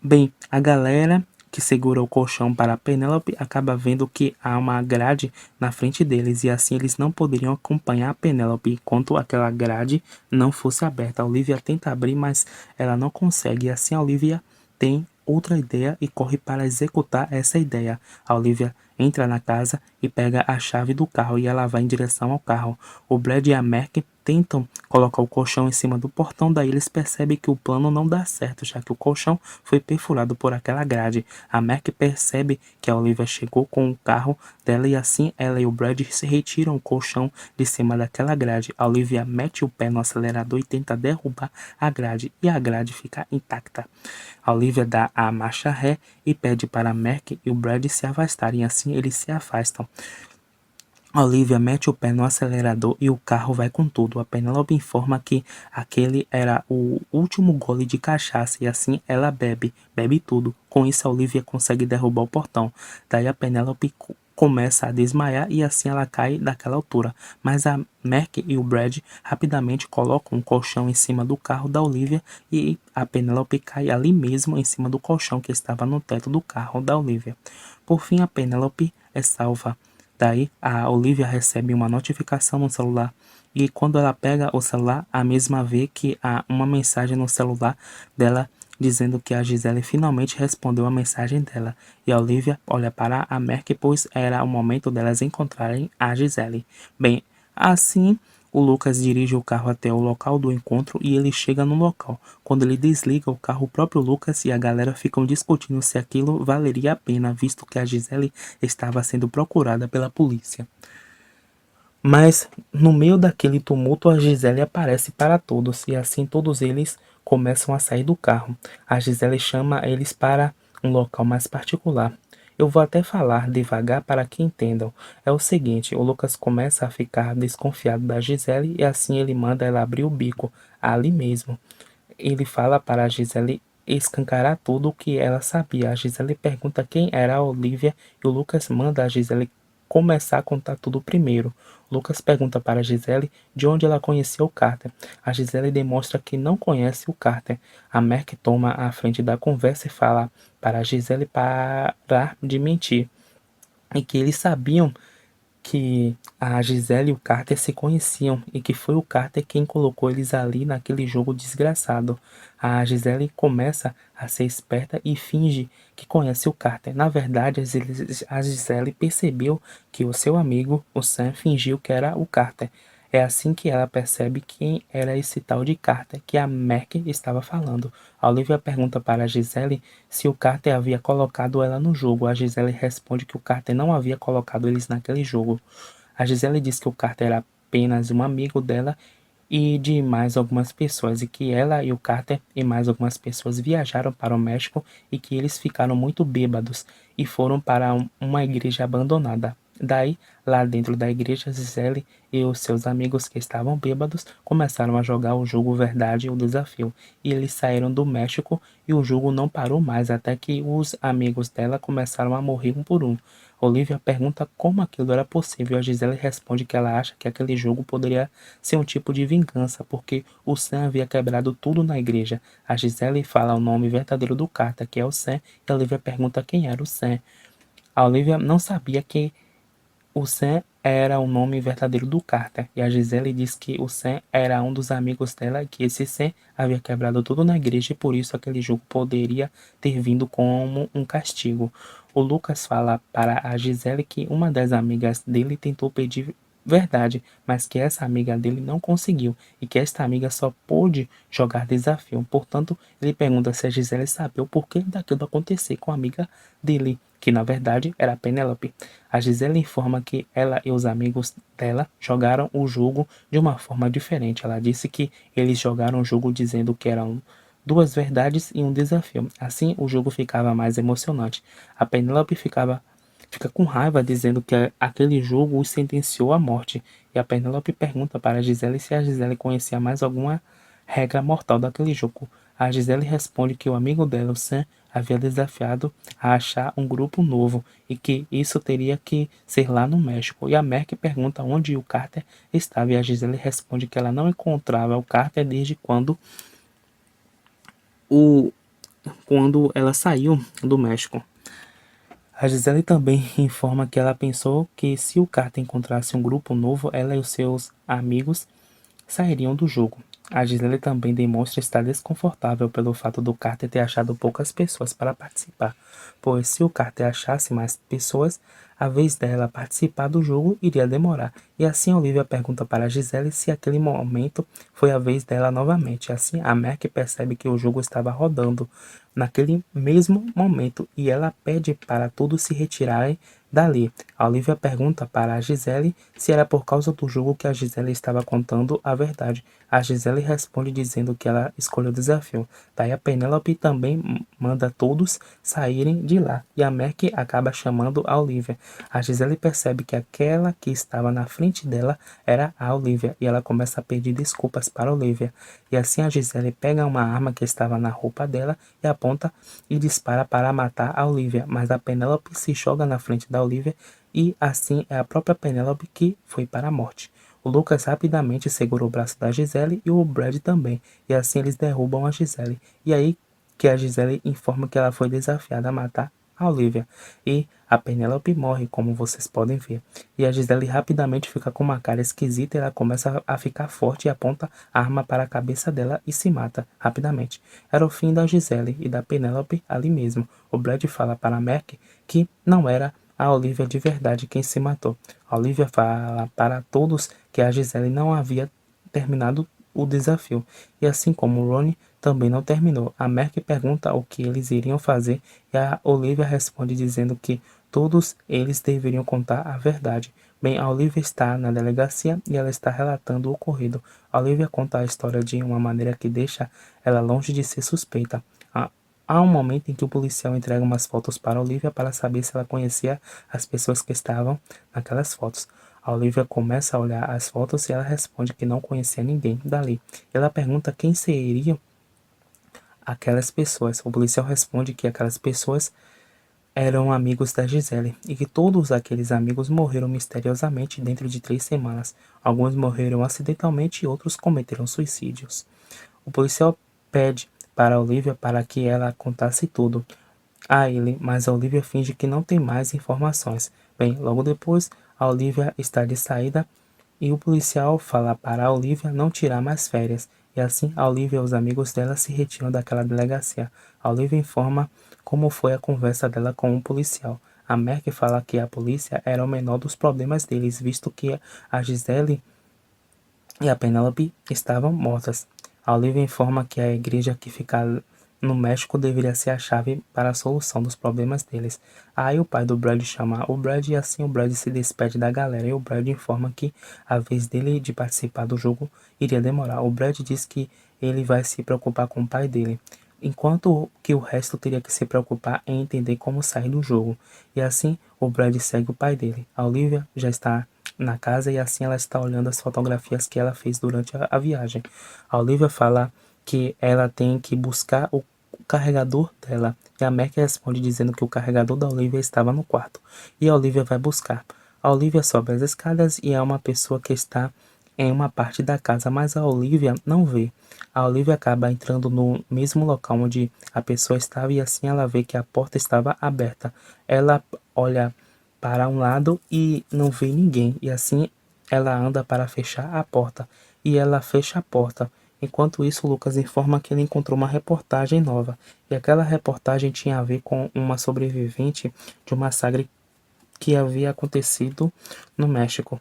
Bem, a galera que segura o colchão para Penélope acaba vendo que há uma grade na frente deles e assim eles não poderiam acompanhar a Penélope enquanto aquela grade não fosse aberta. A Olivia tenta abrir, mas ela não consegue e assim a Olivia tem outra ideia e corre para executar essa ideia. A Olivia entra na casa e pega a chave do carro e ela vai em direção ao carro. O Brad e a Mac tentam colocar o colchão em cima do portão, daí eles percebem que o plano não dá certo, já que o colchão foi perfurado por aquela grade. A Mac percebe que a Olivia chegou com o carro dela e assim ela e o Brad se retiram o colchão de cima daquela grade. A Olivia mete o pé no acelerador e tenta derrubar a grade e a grade fica intacta. A Olivia dá a marcha ré e pede para a Mac e o Brad se afastarem, assim eles se afastam. Olivia mete o pé no acelerador e o carro vai com tudo. A Penélope informa que aquele era o último gole de cachaça e assim ela bebe tudo. Com isso, a Olivia consegue derrubar o portão. Daí a Penélope começa a desmaiar e assim ela cai daquela altura. Mas a Mac e o Brad rapidamente colocam um colchão em cima do carro da Olivia e a Penélope cai ali mesmo em cima do colchão que estava no teto do carro da Olivia. Por fim, a Penélope é salva. Daí, a Olivia recebe uma notificação no celular e quando ela pega o celular, a mesma vê que há uma mensagem no celular dela dizendo que a Gisele finalmente respondeu a mensagem dela. E a Olivia olha para a Merc, pois era o momento delas encontrarem a Gisele. Bem, assim o Lucas dirige o carro até o local do encontro e ele chega no local. Quando ele desliga o carro, o próprio Lucas e a galera ficam discutindo se aquilo valeria a pena, visto que a Gisele estava sendo procurada pela polícia. Mas, no meio daquele tumulto, a Gisele aparece para todos e assim todos eles começam a sair do carro. A Gisele chama eles para um local mais particular. Eu vou até falar devagar para que entendam. É o seguinte, o Lucas começa a ficar desconfiado da Gisele e assim ele manda ela abrir o bico, ali mesmo. Ele fala para a Gisele escancarar tudo o que ela sabia. A Gisele pergunta quem era a Olivia e o Lucas manda a Gisele começar a contar tudo primeiro. Lucas pergunta para a Gisele de onde ela conhecia o Carter. A Gisele demonstra que não conhece o Carter. A Merc toma a frente da conversa e fala para a Gisele parar de mentir e que eles sabiam que a Gisele e o Carter se conheciam e que foi o Carter quem colocou eles ali naquele jogo desgraçado. A Gisele começa a ser esperta e finge que conhece o Carter. Na verdade, a Gisele percebeu que o seu amigo, o Sam, fingiu que era o Carter. É assim que ela percebe quem era esse tal de Carter que a Mac estava falando. A Olivia pergunta para a Gisele se o Carter havia colocado ela no jogo. A Gisele responde que o Carter não havia colocado eles naquele jogo. A Gisele diz que o Carter era apenas um amigo dela e de mais algumas pessoas, e que ela e o Carter e mais algumas pessoas viajaram para o México e que eles ficaram muito bêbados e foram para uma igreja abandonada. Daí, lá dentro da igreja, Gisele e os seus amigos que estavam bêbados começaram a jogar o jogo Verdade ou Desafio, e eles saíram do México e o jogo não parou mais até que os amigos dela começaram a morrer um por um. Olivia pergunta como aquilo era possível. A Gisele responde que ela acha que aquele jogo poderia ser um tipo de vingança, porque o Sam havia quebrado tudo na igreja. A Gisele fala o nome verdadeiro do Carter, que é o Sam, e a Olivia pergunta quem era o Sam. A Olivia não sabia que o Sam era o nome verdadeiro do Carter, e a Gisele diz que o Sam era um dos amigos dela e que esse Sam havia quebrado tudo na igreja e por isso aquele jogo poderia ter vindo como um castigo. O Lucas fala para a Gisele que uma das amigas dele tentou pedir verdade, mas que essa amiga dele não conseguiu e que esta amiga só pôde jogar desafio. Portanto, ele pergunta se a Gisele sabia o porquê daquilo acontecer com a amiga dele, que na verdade era a Penélope. A Gisele informa que ela e os amigos dela jogaram o jogo de uma forma diferente. Ela disse que eles jogaram o jogo dizendo que eram duas verdades e um desafio. Assim, o jogo ficava mais emocionante. A Penélope fica com raiva, dizendo que aquele jogo o sentenciou à morte. E a Penélope pergunta para a Gisele se a Gisele conhecia mais alguma regra mortal daquele jogo. A Gisele responde que o amigo dela, o Sam, havia desafiado a achar um grupo novo e que isso teria que ser lá no México. E a Merck pergunta onde o Carter estava e a Gisele responde que ela não encontrava o Carter desde o, quando ela saiu do México. A Gisele também informa que ela pensou que se o Carter encontrasse um grupo novo, ela e os seus amigos sairiam do jogo. A Gisele também demonstra estar desconfortável pelo fato do Carter ter achado poucas pessoas para participar, pois se o Carter achasse mais pessoas, a vez dela participar do jogo iria demorar. E assim Olivia pergunta para a Gisele se aquele momento foi a vez dela novamente. Assim a Mac percebe que o jogo estava rodando naquele mesmo momento e ela pede para todos se retirarem dali. A Olivia pergunta para a Gisele se era por causa do jogo que a Gisele estava contando a verdade. A Gisele responde dizendo que ela escolheu o desafio. Daí a Penélope também manda todos saírem de lá e a Mac acaba chamando a Olivia. A Gisele percebe que aquela que estava na frente dela era a Olivia e ela começa a pedir desculpas para a Olivia. E assim a Gisele pega uma arma que estava na roupa dela e aponta e dispara para matar a Olivia, mas a Penélope se joga na frente da Olivia e assim é a própria Penélope que foi para a morte. O Lucas rapidamente segura o braço da Gisele e o Brad também, e assim eles derrubam a Gisele. E aí que a Gisele informa que ela foi desafiada a matar a Olivia. E a Penélope morre, como vocês podem ver. E a Gisele rapidamente fica com uma cara esquisita e ela começa a ficar forte e aponta a arma para a cabeça dela e se mata rapidamente. Era o fim da Gisele e da Penélope ali mesmo. O Brad fala para Mac que não era a Olivia de verdade quem se matou. A Olivia fala para todos que a Gisele não havia terminado o desafio. E assim como o Ronnie também não terminou. A Merck pergunta o que eles iriam fazer e a Olivia responde dizendo que todos eles deveriam contar a verdade. Bem, a Olivia está na delegacia e ela está relatando o ocorrido. A Olivia conta a história de uma maneira que deixa ela longe de ser suspeita. Há um momento em que o policial entrega umas fotos para a Olivia para saber se ela conhecia as pessoas que estavam naquelas fotos. A Olivia começa a olhar as fotos e ela responde que não conhecia ninguém dali. Ela pergunta quem seriam aquelas pessoas. O policial responde que aquelas pessoas eram amigos da Gisele e que todos aqueles amigos morreram misteriosamente dentro de 3 semanas. Alguns morreram acidentalmente e outros cometeram suicídios. O policial pede para a Olivia para que ela contasse tudo a ele, mas a Olivia finge que não tem mais informações. Bem, logo depois, a Olivia está de saída e o policial fala para a Olivia não tirar mais férias. E assim, a Olivia e os amigos dela se retiram daquela delegacia. A Olivia informa como foi a conversa dela com o policial. A Merck fala que a polícia era o menor dos problemas deles, visto que a Gisele e a Penélope estavam mortas. A Olivia informa que a igreja que fica no México deveria ser a chave para a solução dos problemas deles. Aí o pai do Brad chama o Brad e assim o Brad se despede da galera e o Brad informa que a vez dele de participar do jogo iria demorar. O Brad diz que ele vai se preocupar com o pai dele, enquanto que o resto teria que se preocupar em entender como sair do jogo. E assim o Brad segue o pai dele. A Olivia já está na casa e assim ela está olhando as fotografias que ela fez durante a viagem. A Olivia fala que ela tem que buscar o carregador dela e a Mac responde dizendo que o carregador da Olivia estava no quarto e a Olivia vai buscar. A Olivia sobe as escadas e há uma pessoa que está em uma parte da casa, mas a Olivia não vê. A Olivia acaba entrando no mesmo local onde a pessoa estava e assim ela vê que a porta estava aberta. Ela olha para um lado e não vê ninguém, e assim ela anda para fechar a porta, e ela fecha a porta. Enquanto isso, Lucas informa que ele encontrou uma reportagem nova, e aquela reportagem tinha a ver com uma sobrevivente de um massacre que havia acontecido no México.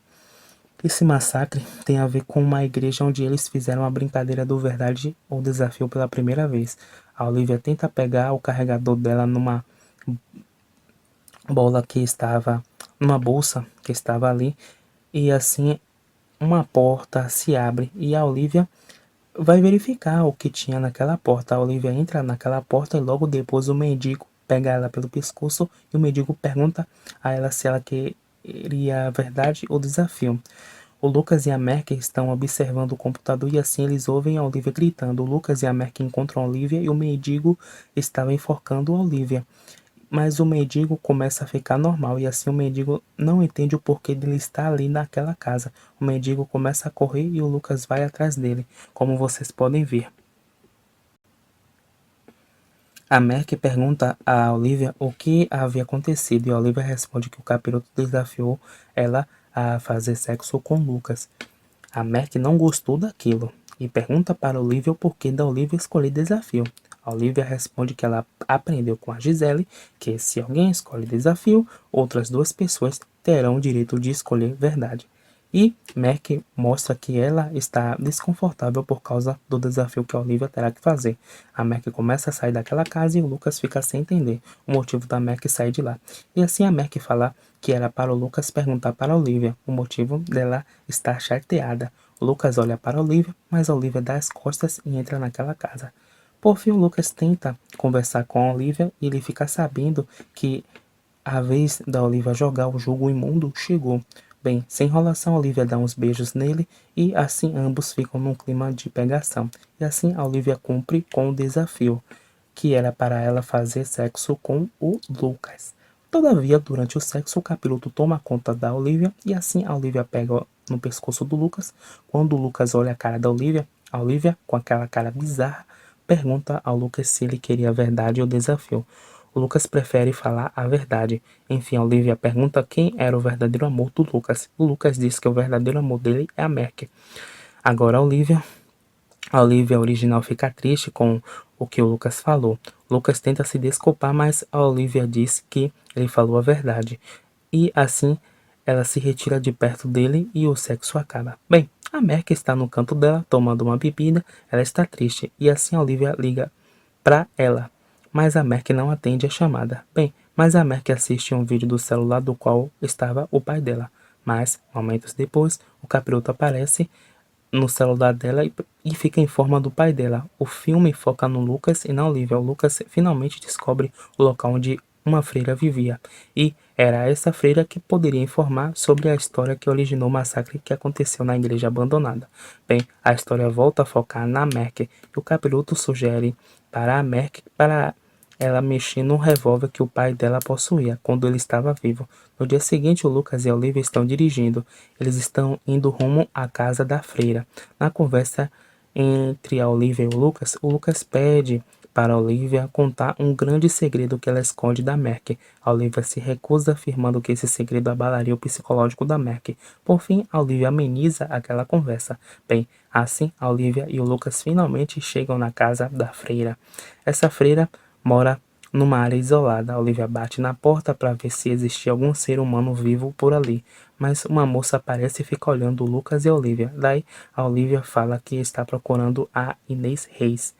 Esse massacre tem a ver com uma igreja onde eles fizeram a brincadeira do verdade ou desafio pela primeira vez. A Olivia tenta pegar o carregador dela numa bola que estava numa bolsa que estava ali e assim uma porta se abre e a Olivia vai verificar o que tinha naquela porta. A Olivia entra naquela porta e logo depois o mendigo pega ela pelo pescoço e o mendigo pergunta a ela se ela queria a verdade ou desafio. O Lucas e a Mercy estão observando o computador e assim eles ouvem a Olivia gritando. O Lucas e a Mercy encontram a Olivia e o mendigo estava enforcando a Olivia. Mas o mendigo começa a ficar normal e assim o mendigo não entende o porquê dele estar ali naquela casa. O mendigo começa a correr e o Lucas vai atrás dele, como vocês podem ver. A Mercy pergunta a Olivia o que havia acontecido e a Olivia responde que o capiroto desafiou ela a fazer sexo com Lucas. A Mercy não gostou daquilo e pergunta para Olivia o porquê da Olivia escolher desafio. A Olivia responde que ela aprendeu com a Gisele que se alguém escolhe desafio, outras duas pessoas terão o direito de escolher verdade. E Mercy mostra que ela está desconfortável por causa do desafio que a Olivia terá que fazer. A Mercy começa a sair daquela casa e o Lucas fica sem entender o motivo da Mercy sair de lá. E assim a Mercy fala que era para o Lucas perguntar para a Olivia o motivo dela estar chateada. O Lucas olha para a Olivia, mas a Olivia dá as costas e entra naquela casa. Por fim, o Lucas tenta conversar com a Olivia e ele fica sabendo que a vez da Olivia jogar o jogo imundo chegou. Bem, sem enrolação, a Olivia dá uns beijos nele e assim ambos ficam num clima de pegação. E assim a Olivia cumpre com o desafio, que era para ela fazer sexo com o Lucas. Todavia, durante o sexo, o capiroto toma conta da Olivia e assim a Olivia pega no pescoço do Lucas. Quando o Lucas olha a cara da Olivia, a Olivia, com aquela cara bizarra, pergunta ao Lucas se ele queria a verdade ou desafio. O Lucas prefere falar a verdade. Enfim, a Olivia pergunta quem era o verdadeiro amor do Lucas. O Lucas diz que o verdadeiro amor dele é a Mercy. Agora a Olivia original fica triste com o que o Lucas falou. O Lucas tenta se desculpar, mas a Olivia diz que ele falou a verdade. E assim ela se retira de perto dele e o sexo acaba. Bem, a Mercy está no canto dela, tomando uma bebida, ela está triste e assim a Olivia liga para ela. Mas a Mercy não atende a chamada. Bem, mas a Mercy assiste um vídeo do celular do qual estava o pai dela. Mas, momentos depois, o capiroto aparece no celular dela e fica em forma do pai dela. O filme foca no Lucas e na Olivia. O Lucas finalmente descobre o local onde uma freira vivia. E era essa freira que poderia informar sobre a história que originou o massacre que aconteceu na igreja abandonada. Bem, a história volta a focar na Mercy e o capiroto sugere para a Mercy para ela mexer no revólver que o pai dela possuía quando ele estava vivo. No dia seguinte, o Lucas e a Olivia estão dirigindo. Eles estão indo rumo à casa da freira. Na conversa entre a Olivia e o Lucas pede para a Olivia contar um grande segredo que ela esconde da Mercy. A Olivia se recusa, afirmando que esse segredo abalaria o psicológico da Mercy. Por fim, a Olivia ameniza aquela conversa. Bem, assim, a Olivia e o Lucas finalmente chegam na casa da freira. Essa freira mora numa área isolada. A Olivia bate na porta para ver se existia algum ser humano vivo por ali, mas uma moça aparece e fica olhando Lucas e a Olivia. Daí, a Olivia fala que está procurando a Inês Reis.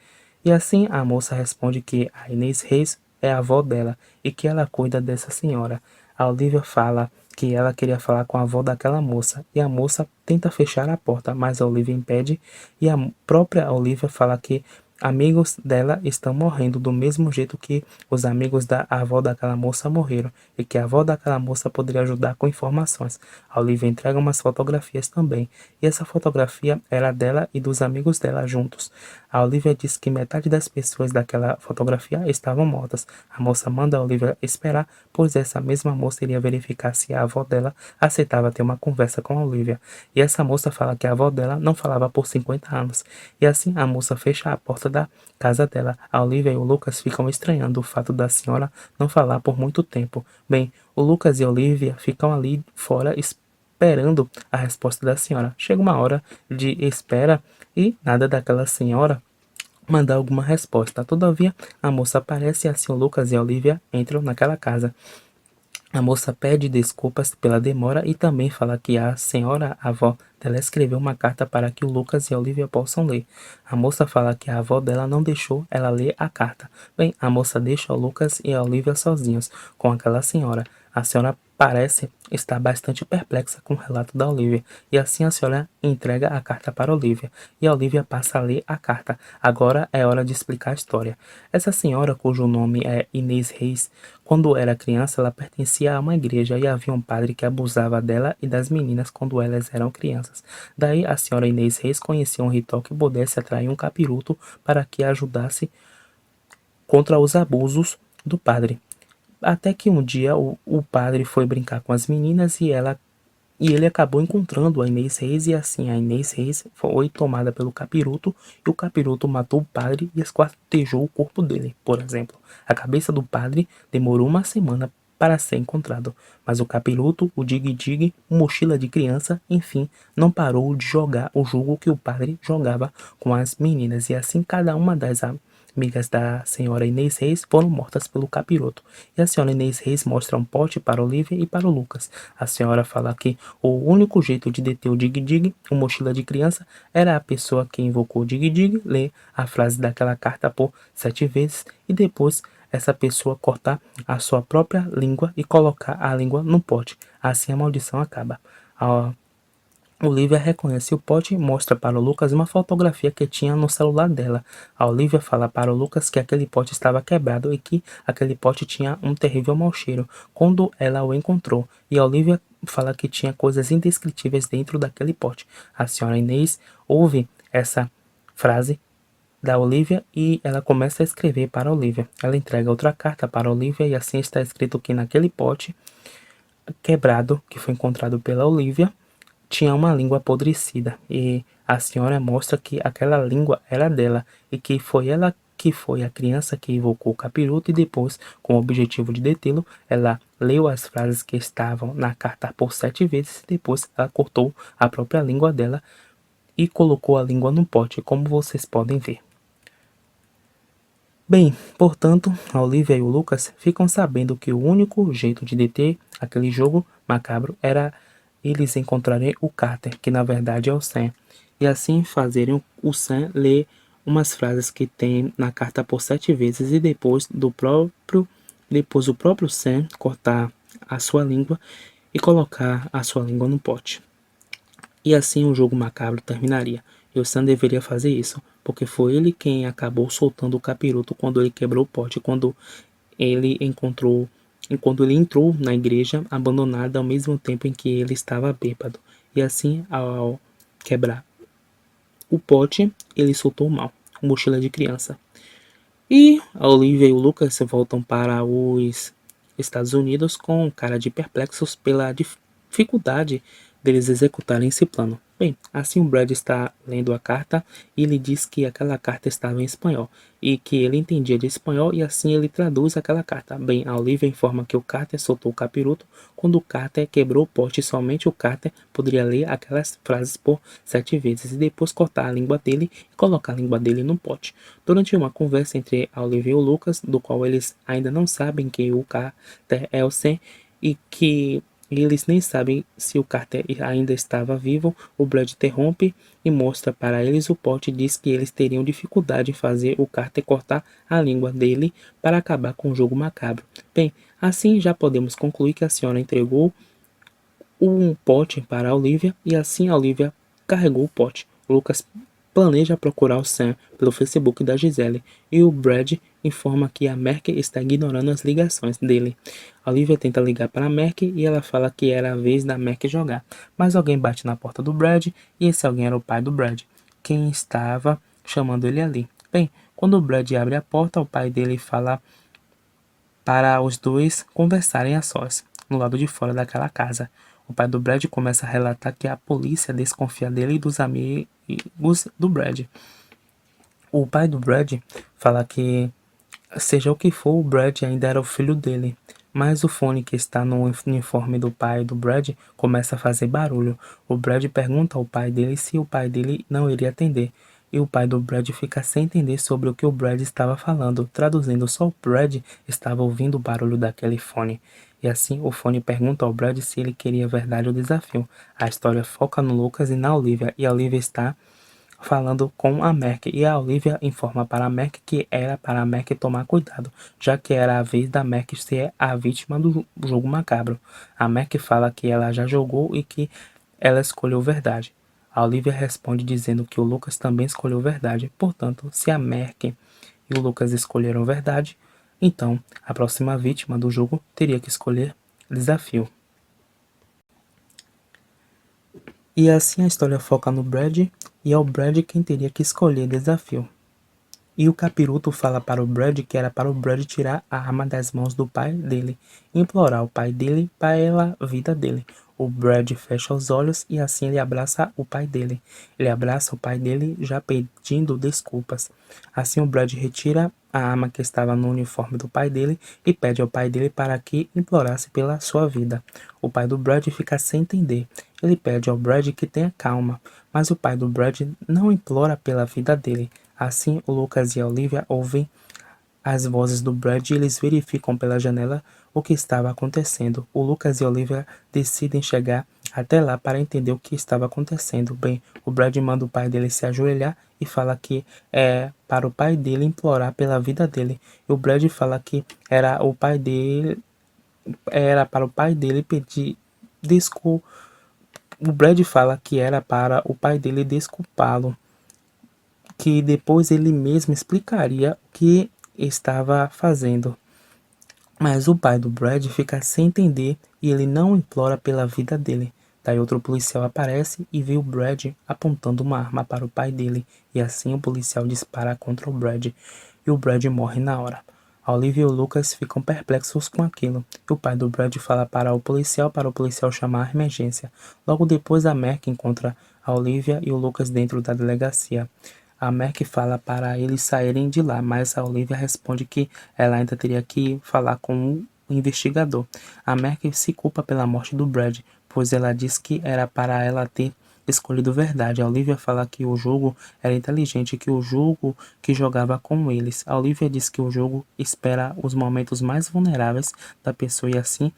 E assim a moça responde que a Inês Reis é a avó dela e que ela cuida dessa senhora. A Olivia fala que ela queria falar com a avó daquela moça e a moça tenta fechar a porta, mas a Olivia impede e a própria Olivia fala que amigos dela estão morrendo do mesmo jeito que os amigos da avó daquela moça morreram e que a avó daquela moça poderia ajudar com informações. A Olivia entrega umas fotografias também e essa fotografia era dela e dos amigos dela juntos. A Olivia diz que metade das pessoas daquela fotografia estavam mortas. A moça manda a Olivia esperar, pois essa mesma moça iria verificar se a avó dela aceitava ter uma conversa com a Olivia. E essa moça fala que a avó dela não falava por 50 anos. E assim a moça fecha a porta da casa dela. A Olivia e o Lucas ficam estranhando o fato da senhora não falar por muito tempo. Bem, o Lucas e a Olivia ficam ali fora esperando a resposta da senhora. Chega uma hora de espera e nada daquela senhora mandar alguma resposta. Todavia, a moça aparece e assim o Lucas e a Olivia entram naquela casa. A moça pede desculpas pela demora e também fala que a senhora avó dela escreveu uma carta para que o Lucas e a Olivia possam ler. A moça fala que a avó dela não deixou ela ler a carta. Bem, a moça deixa o Lucas e a Olivia sozinhos com aquela senhora. A senhora parece estar bastante perplexa com o relato da Olivia, e assim a senhora entrega a carta para Olivia, e a Olivia passa a ler a carta. Agora é hora de explicar a história. Essa senhora, cujo nome é Inês Reis, quando era criança, ela pertencia a uma igreja e havia um padre que abusava dela e das meninas quando elas eram crianças. Daí a senhora Inês Reis conhecia um ritual que pudesse atrair um capiroto para que a ajudasse contra os abusos do padre. Até que um dia o padre foi brincar com as meninas e ele acabou encontrando a Inês Reis e assim a Inês Reis foi tomada pelo capiroto e o capiroto matou o padre e esquartejou o corpo dele, por exemplo. A cabeça do padre demorou uma semana para ser encontrado, mas o capiroto, o dig-dig, o mochila de criança, enfim, não parou de jogar o jogo que o padre jogava com as meninas e assim cada uma das amigas da senhora Inês Reis foram mortas pelo capiroto. E a senhora Inês Reis mostra um pote para Olivia e para o Lucas. A senhora fala que o único jeito de deter o Dig-Dig, o mochila de criança, era a pessoa que invocou o Dig-Dig ler a frase daquela carta por 7 vezes e depois essa pessoa cortar a sua própria língua e colocar a língua no pote. Assim a maldição acaba. A Olivia reconhece o pote e mostra para o Lucas uma fotografia que tinha no celular dela. A Olivia fala para o Lucas que aquele pote estava quebrado e que aquele pote tinha um terrível mau cheiro quando ela o encontrou. E a Olivia fala que tinha coisas indescritíveis dentro daquele pote. A senhora Inês ouve essa frase da Olivia e ela começa a escrever para a Olivia. Ela entrega outra carta para a Olivia e assim está escrito que naquele pote quebrado que foi encontrado pela Olivia tinha uma língua apodrecida e a senhora mostra que aquela língua era dela e que foi ela que foi a criança que invocou o capiroto e depois, com o objetivo de detê-lo, ela leu as frases que estavam na carta por 7 vezes e depois ela cortou a própria língua dela e colocou a língua no pote, como vocês podem ver. Bem, portanto, a Olivia e o Lucas ficam sabendo que o único jeito de deter aquele jogo macabro era eles encontrarem o Carter, que na verdade é o Sam, e assim fazerem o Sam ler umas frases que tem na carta por 7 vezes e depois o próprio Sam cortar a sua língua e colocar a sua língua no pote. E assim o jogo macabro terminaria. E o Sam deveria fazer isso, porque foi ele quem acabou soltando o capiroto quando ele quebrou o pote, quando ele entrou na igreja abandonada ao mesmo tempo em que ele estava bêbado. E assim, ao quebrar o pote, ele soltou o mal, o mochila de criança. E a Olivia e o Lucas voltam para os Estados Unidos com cara de perplexos pela dificuldade deles executarem esse plano. Bem, assim o Brad está lendo a carta e ele diz que aquela carta estava em espanhol e que ele entendia de espanhol e assim ele traduz aquela carta. Bem, a Olivia informa que o Carter soltou o capiroto quando o Carter quebrou o pote e somente o Carter poderia ler aquelas frases por 7 vezes e depois cortar a língua dele e colocar a língua dele no pote. Durante uma conversa entre a Olivia e o Lucas, do qual eles ainda não sabem que o Carter é o Sam e que eles nem sabem se o Carter ainda estava vivo, o Brad interrompe e mostra para eles o pote e diz que eles teriam dificuldade em fazer o Carter cortar a língua dele para acabar com o jogo macabro. Bem, assim já podemos concluir que a senhora entregou um pote para a Olivia e assim a Olivia carregou o pote. O Lucas planeja procurar o Sam pelo Facebook da Gisele e o Brad informa que a Merk está ignorando as ligações dele. A Olivia tenta ligar para a Merk e ela fala que era a vez da Merk jogar, mas alguém bate na porta do Brad e esse alguém era o pai do Brad, quem estava chamando ele ali. Bem, quando o Brad abre a porta, o pai dele fala para os dois conversarem a sós, no lado de fora daquela casa. O pai do Brad começa a relatar que a polícia desconfia dele e dos amigos do Brad. O pai do Brad fala que, seja o que for, o Brad ainda era o filho dele. Mas o fone que está no uniforme do pai do Brad começa a fazer barulho. O Brad pergunta ao pai dele se o pai dele não iria atender. E o pai do Brad fica sem entender sobre o que o Brad estava falando. Traduzindo, só o Brad estava ouvindo o barulho daquele fone. E assim o fone pergunta ao Brad se ele queria verdade o desafio. A história foca no Lucas e na Olivia. E a Olivia está falando com a Mac, e a Olivia informa para a Mac que era para a Mac tomar cuidado, já que era a vez da Mac ser a vítima do jogo macabro. A Mac fala que ela já jogou e que ela escolheu verdade. A Olivia responde dizendo que o Lucas também escolheu verdade, portanto, se a Mac e o Lucas escolheram verdade, então a próxima vítima do jogo teria que escolher desafio. E assim a história foca no Brad, e é o Brad quem teria que escolher desafio. E o Capiroto fala para o Brad que era para o Brad tirar a arma das mãos do pai dele e implorar o pai dele pela vida dele. O Brad fecha os olhos e assim ele abraça o pai dele. Ele abraça o pai dele já pedindo desculpas. Assim o Brad retira a arma que estava no uniforme do pai dele e pede ao pai dele para que implorasse pela sua vida. O pai do Brad fica sem entender. Ele pede ao Brad que tenha calma, mas o pai do Brad não implora pela vida dele. Assim, o Lucas e a Olivia ouvem as vozes do Brad e eles verificam pela janela o que estava acontecendo. O Lucas e a Olivia decidem chegar até lá para entender o que estava acontecendo. Bem, o Brad manda o pai dele se ajoelhar e fala que é para o pai dele implorar pela vida dele. E o Brad fala que era para o pai dele pedir desculpa. O Brad fala que era para o pai dele desculpá-lo, que depois ele mesmo explicaria o que estava fazendo. Mas o pai do Brad fica sem entender e ele não implora pela vida dele. Daí outro policial aparece e vê o Brad apontando uma arma para o pai dele, e assim o policial dispara contra o Brad, e o Brad morre na hora. A Olivia e o Lucas ficam perplexos com aquilo, e o pai do Brad fala para o policial chamar a emergência. Logo depois a Mac encontra a Olivia e o Lucas dentro da delegacia. A Mac fala para eles saírem de lá, mas a Olivia responde que ela ainda teria que falar com o investigador. A Mac se culpa pela morte do Brad, pois ela diz que era para ela ter escolhido verdade. A Olivia fala que o jogo era inteligente, que o jogo que jogava com eles. A Olivia diz que o jogo espera os momentos mais vulneráveis da pessoa e assim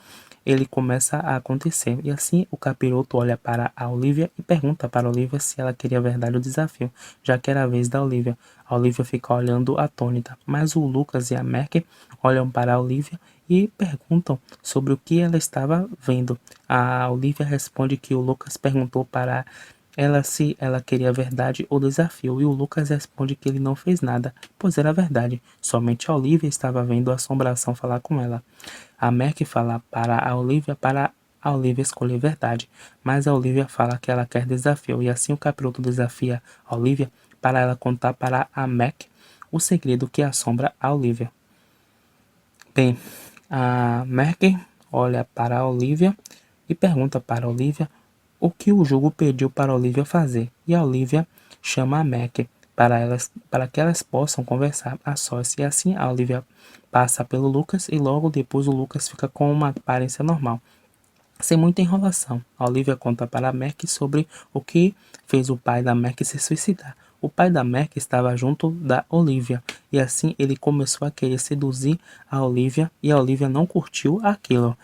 ele começa a acontecer. E assim o Capiroto olha para a Olivia e pergunta para a Olivia se ela queria verdade o desafio, já que era a vez da Olivia. A Olivia fica olhando atônita, mas o Lucas e a Mac olham para a Olivia e perguntam sobre o que ela estava vendo. A Olivia responde que o Lucas perguntou para ela se ela queria verdade ou desafio, e o Lucas responde que ele não fez nada, pois era verdade. Somente a Olivia estava vendo a assombração falar com ela. A Mac fala para a Olivia escolher verdade, mas a Olivia fala que ela quer desafio, e assim o Capiroto desafia a Olivia para ela contar para a Mac o segredo que assombra a Olivia. Bem, a Mac olha para a Olivia e pergunta para a Olivia o que o jogo pediu para a Olivia fazer, e a Olivia chama a Mac para que elas possam conversar a sós, e assim a Olivia passa pelo Lucas e logo depois o Lucas fica com uma aparência normal. Sem muita enrolação, a Olivia conta para a Mac sobre o que fez o pai da Mac se suicidar. O pai da Mac estava junto da Olivia, e assim ele começou a querer seduzir a Olivia, e a Olivia não curtiu aquilo,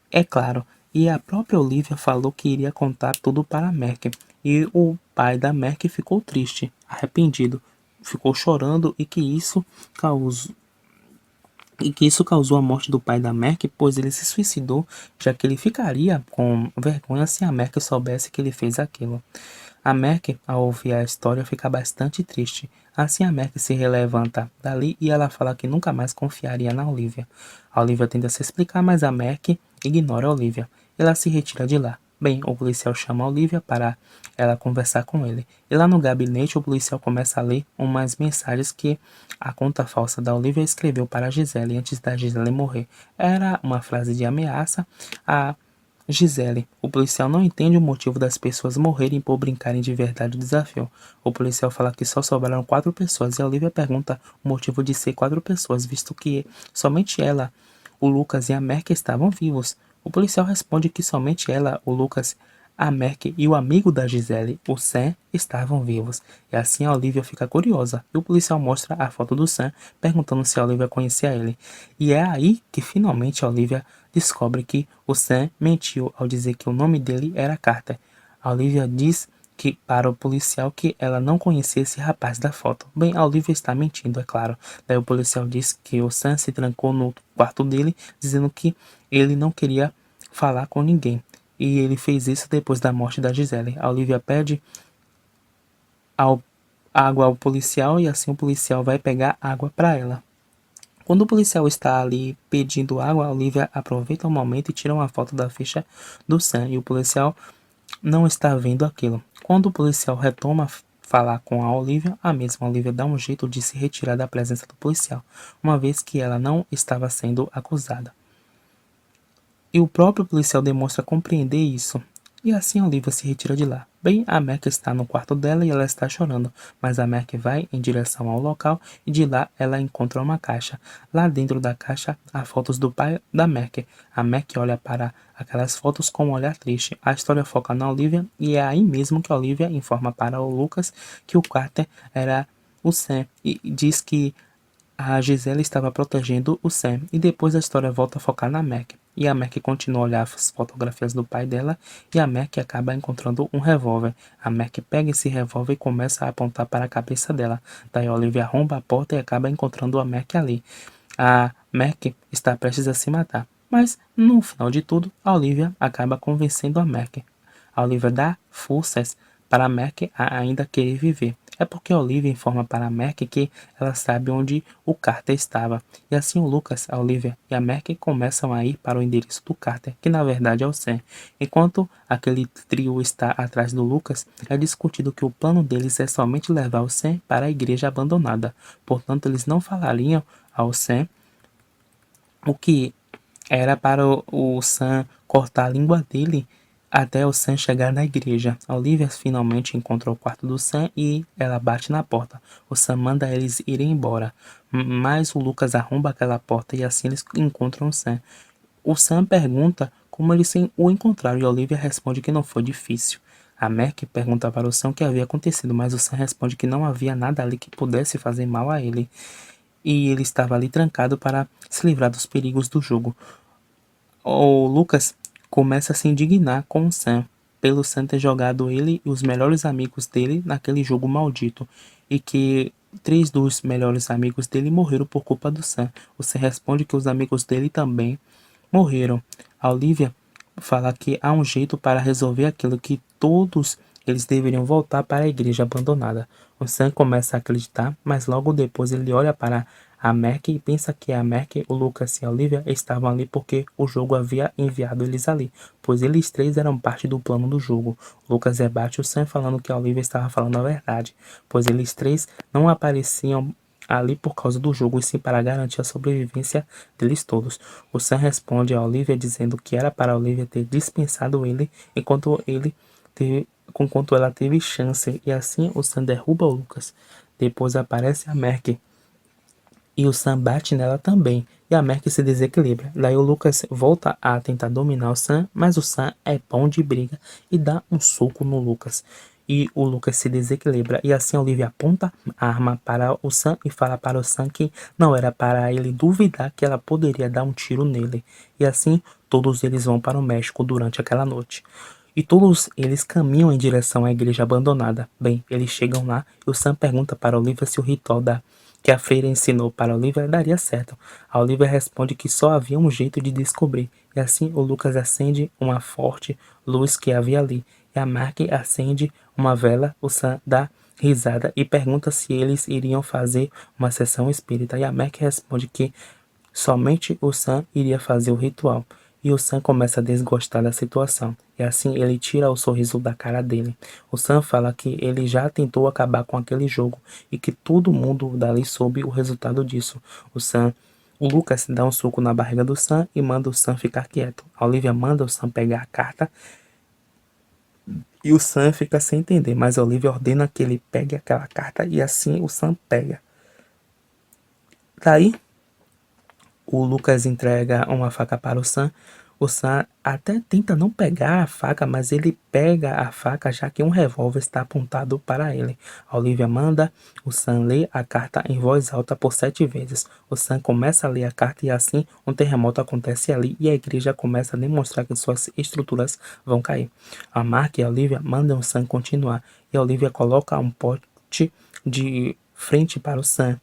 é claro. E a própria Olivia falou que iria contar tudo para a Mac, e o pai da Mac ficou triste, arrependido, ficou chorando e que isso causou a morte do pai da Mac, pois ele se suicidou, já que ele ficaria com vergonha se a Mac soubesse que ele fez aquilo. A Mac, ao ouvir a história, fica bastante triste. Assim a Mac se levanta dali e ela fala que nunca mais confiaria na Olivia. A Olivia tenta se explicar, mas a Mac ignora a Olivia. Ela se retira de lá. Bem, o policial chama a Olivia para ela conversar com ele. E lá no gabinete, o policial começa a ler umas mensagens que a conta falsa da Olivia escreveu para a Gisele antes da Gisele morrer. Era uma frase de ameaça a Gisele. O policial não entende o motivo das pessoas morrerem por brincarem de verdade o desafio. O policial fala que só sobraram 4 pessoas e a Olivia pergunta o motivo de ser 4 pessoas, visto que somente ela, o Lucas e a Mac estavam vivos. O policial responde que somente ela, o Lucas, a Mac e o amigo da Gisele, o Sam, estavam vivos. E assim a Olivia fica curiosa. E o policial mostra a foto do Sam, perguntando se a Olivia conhecia ele. E é aí que finalmente a Olivia descobre que o Sam mentiu ao dizer que o nome dele era Carter. A Olivia diz que para o policial que ela não conhecia esse rapaz da foto. Bem, a Olivia está mentindo, é claro. Daí o policial diz que o Sam se trancou no quarto dele, dizendo que ele não queria falar com ninguém. E ele fez isso depois da morte da Gisele. A Olivia pede água ao policial e assim o policial vai pegar água para ela. Quando o policial está ali pedindo água, a Olivia aproveita o momento e tira uma foto da ficha do Sam. E o policial não está vendo aquilo. Quando o policial retoma falar com a Olivia, a mesma Olivia dá um jeito de se retirar da presença do policial, uma vez que ela não estava sendo acusada. E o próprio policial demonstra compreender isso. E assim a Olivia se retira de lá. Bem, a Mac está no quarto dela e ela está chorando, mas a Mac vai em direção ao local e de lá ela encontra uma caixa. Lá dentro da caixa há fotos do pai da Mac. A Mac olha para aquelas fotos com um olhar triste. A história foca na Olivia e é aí mesmo que a Olivia informa para o Lucas que o Carter era o Sam e diz que a Gisele estava protegendo o Sam, e depois a história volta a focar na Mac. E a Mac continua a olhar as fotografias do pai dela, e a Mac acaba encontrando um revólver. A Mac pega esse revólver e começa a apontar para a cabeça dela. Daí a Olivia arromba a porta e acaba encontrando a Mac ali. A Mac está prestes a se matar, mas no final de tudo, a Olivia acaba convencendo a Mac. A Olivia dá forças para a Mac a ainda querer viver. É porque a Olivia informa para a Mac que ela sabe onde o Carter estava. E assim o Lucas, a Olivia e a Mac começam a ir para o endereço do Carter, que na verdade é o Sam. Enquanto aquele trio está atrás do Lucas, é discutido que o plano deles é somente levar o Sam para a igreja abandonada. Portanto, eles não falariam ao Sam o que era para o Sam cortar a língua dele até o Sam chegar na igreja. A Olivia finalmente encontra o quarto do Sam e ela bate na porta. O Sam manda eles irem embora, mas o Lucas arromba aquela porta e assim eles encontram o Sam. O Sam pergunta como eles o encontraram e a Olivia responde que não foi difícil. A Mac pergunta para o Sam o que havia acontecido, mas o Sam responde que não havia nada ali que pudesse fazer mal a ele. E ele estava ali trancado para se livrar dos perigos do jogo. O Lucas começa a se indignar com o Sam, pelo Sam ter jogado ele e os melhores amigos dele naquele jogo maldito, e que 3 dos melhores amigos dele morreram por culpa do Sam. O Sam responde que os amigos dele também morreram. A Olivia fala que há um jeito para resolver aquilo, que todos eles deveriam voltar para a igreja abandonada. O Sam começa a acreditar, mas logo depois ele olha para a Mac e pensa que a Mac, o Lucas e a Olivia estavam ali porque o jogo havia enviado eles ali, pois eles três eram parte do plano do jogo. O Lucas rebate o Sam falando que a Olivia estava falando a verdade, pois eles três não apareciam ali por causa do jogo e sim para garantir a sobrevivência deles todos. O Sam responde a Olivia dizendo que era para a Olivia ter dispensado ele enquanto ela teve chance, e assim o Sam derruba o Lucas. Depois aparece a Mac e o Sam bate nela também, e a Mac se desequilibra. Daí o Lucas volta a tentar dominar o Sam, mas o Sam é bom de briga e dá um soco no Lucas. E o Lucas se desequilibra, e assim a Olivia aponta a arma para o Sam e fala para o Sam que não era para ele duvidar que ela poderia dar um tiro nele. E assim todos eles vão para o México durante aquela noite. E todos eles caminham em direção à igreja abandonada. Bem, eles chegam lá e o Sam pergunta para a Olivia se o ritual que a feira ensinou para a Olivia daria certo. A Olivia responde que só havia um jeito de descobrir. E assim o Lucas acende uma forte luz que havia ali. E a Mark acende uma vela. O Sam dá risada e pergunta se eles iriam fazer uma sessão espírita. E a Mac responde que somente o Sam iria fazer o ritual. E o Sam começa a desgostar da situação. E assim ele tira o sorriso da cara dele. O Sam fala que ele já tentou acabar com aquele jogo e que todo mundo dali soube o resultado disso. O Lucas dá um soco na barriga do Sam e manda o Sam ficar quieto. A Olivia manda o Sam pegar a carta e o Sam fica sem entender, mas a Olivia ordena que ele pegue aquela carta e assim o Sam pega. Daí o Lucas entrega uma faca para o Sam. O Sam até tenta não pegar a faca, mas ele pega a faca já que um revólver está apontado para ele. A Olivia manda o Sam ler a carta em voz alta por 7 vezes. O Sam começa a ler a carta e assim um terremoto acontece ali e a igreja começa a demonstrar que suas estruturas vão cair. A Mark e a Olivia mandam o Sam continuar e a Olivia coloca um pote de frente para o Sam.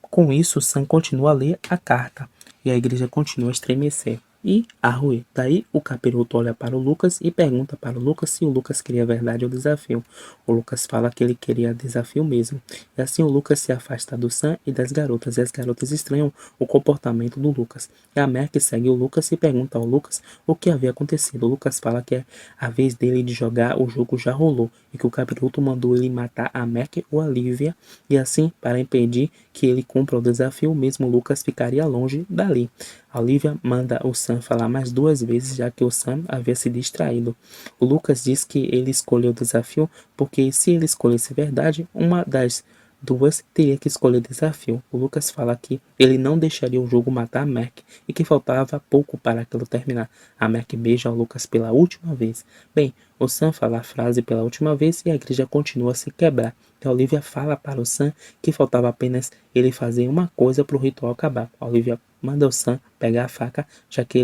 Com isso, Sam continua a ler a carta e a igreja continua a estremecer e a ruir. Daí, o capiroto olha para o Lucas e pergunta para o Lucas se o Lucas queria verdade ou desafio. O Lucas fala que ele queria desafio mesmo. E assim o Lucas se afasta do Sam e das garotas, e as garotas estranham o comportamento do Lucas. E a Merck segue o Lucas e pergunta ao Lucas o que havia acontecido. O Lucas fala que a vez dele de jogar o jogo já rolou e que o capiroto mandou ele matar a Merck ou a Lívia, e assim, para impedir que ele cumpra o desafio, mesmo Lucas ficaria longe dali. A Olivia manda o Sam falar mais 2 vezes, já que o Sam havia se distraído. O Lucas diz que ele escolheu o desafio porque se ele escolhesse verdade, uma das duas teria que escolher desafio. O Lucas fala que ele não deixaria o jogo matar a Mac e que faltava pouco para aquilo terminar. A Mac beija o Lucas pela última vez. Bem, o Sam fala a frase pela última vez e a igreja continua a se quebrar. A Olivia fala para o Sam que faltava apenas ele fazer uma coisa para o ritual acabar. A Olivia manda o Sam pegar a faca, já que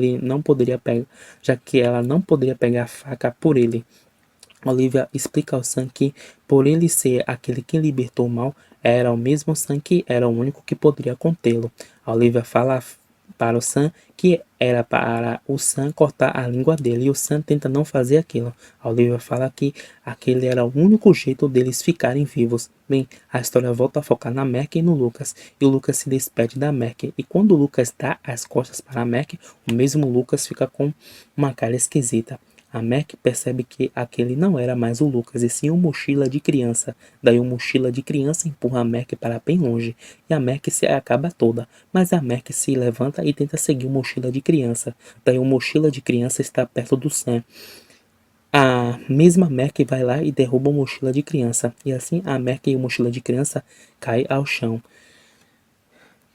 ela não poderia pegar a faca por ele. Olivia explica ao Sam que, por ele ser aquele que libertou o mal, era o mesmo Sam que era o único que poderia contê-lo. A Olivia fala para o Sam que era para o Sam cortar a língua dele e o Sam tenta não fazer aquilo. A Olivia fala que aquele era o único jeito deles ficarem vivos. Bem, a história volta a focar na Mac e no Lucas, e o Lucas se despede da Mac, e quando o Lucas dá as costas para a Mac, o mesmo Lucas fica com uma cara esquisita. A Mac percebe que aquele não era mais o Lucas, e sim o mochila de criança. Daí o mochila de criança empurra a Mac para bem longe, e a Mac se acaba toda. Mas a Mac se levanta e tenta seguir o mochila de criança. Daí o mochila de criança está perto do Sam. A mesma Mac vai lá e derruba o mochila de criança. E assim a Mac e o mochila de criança caem ao chão.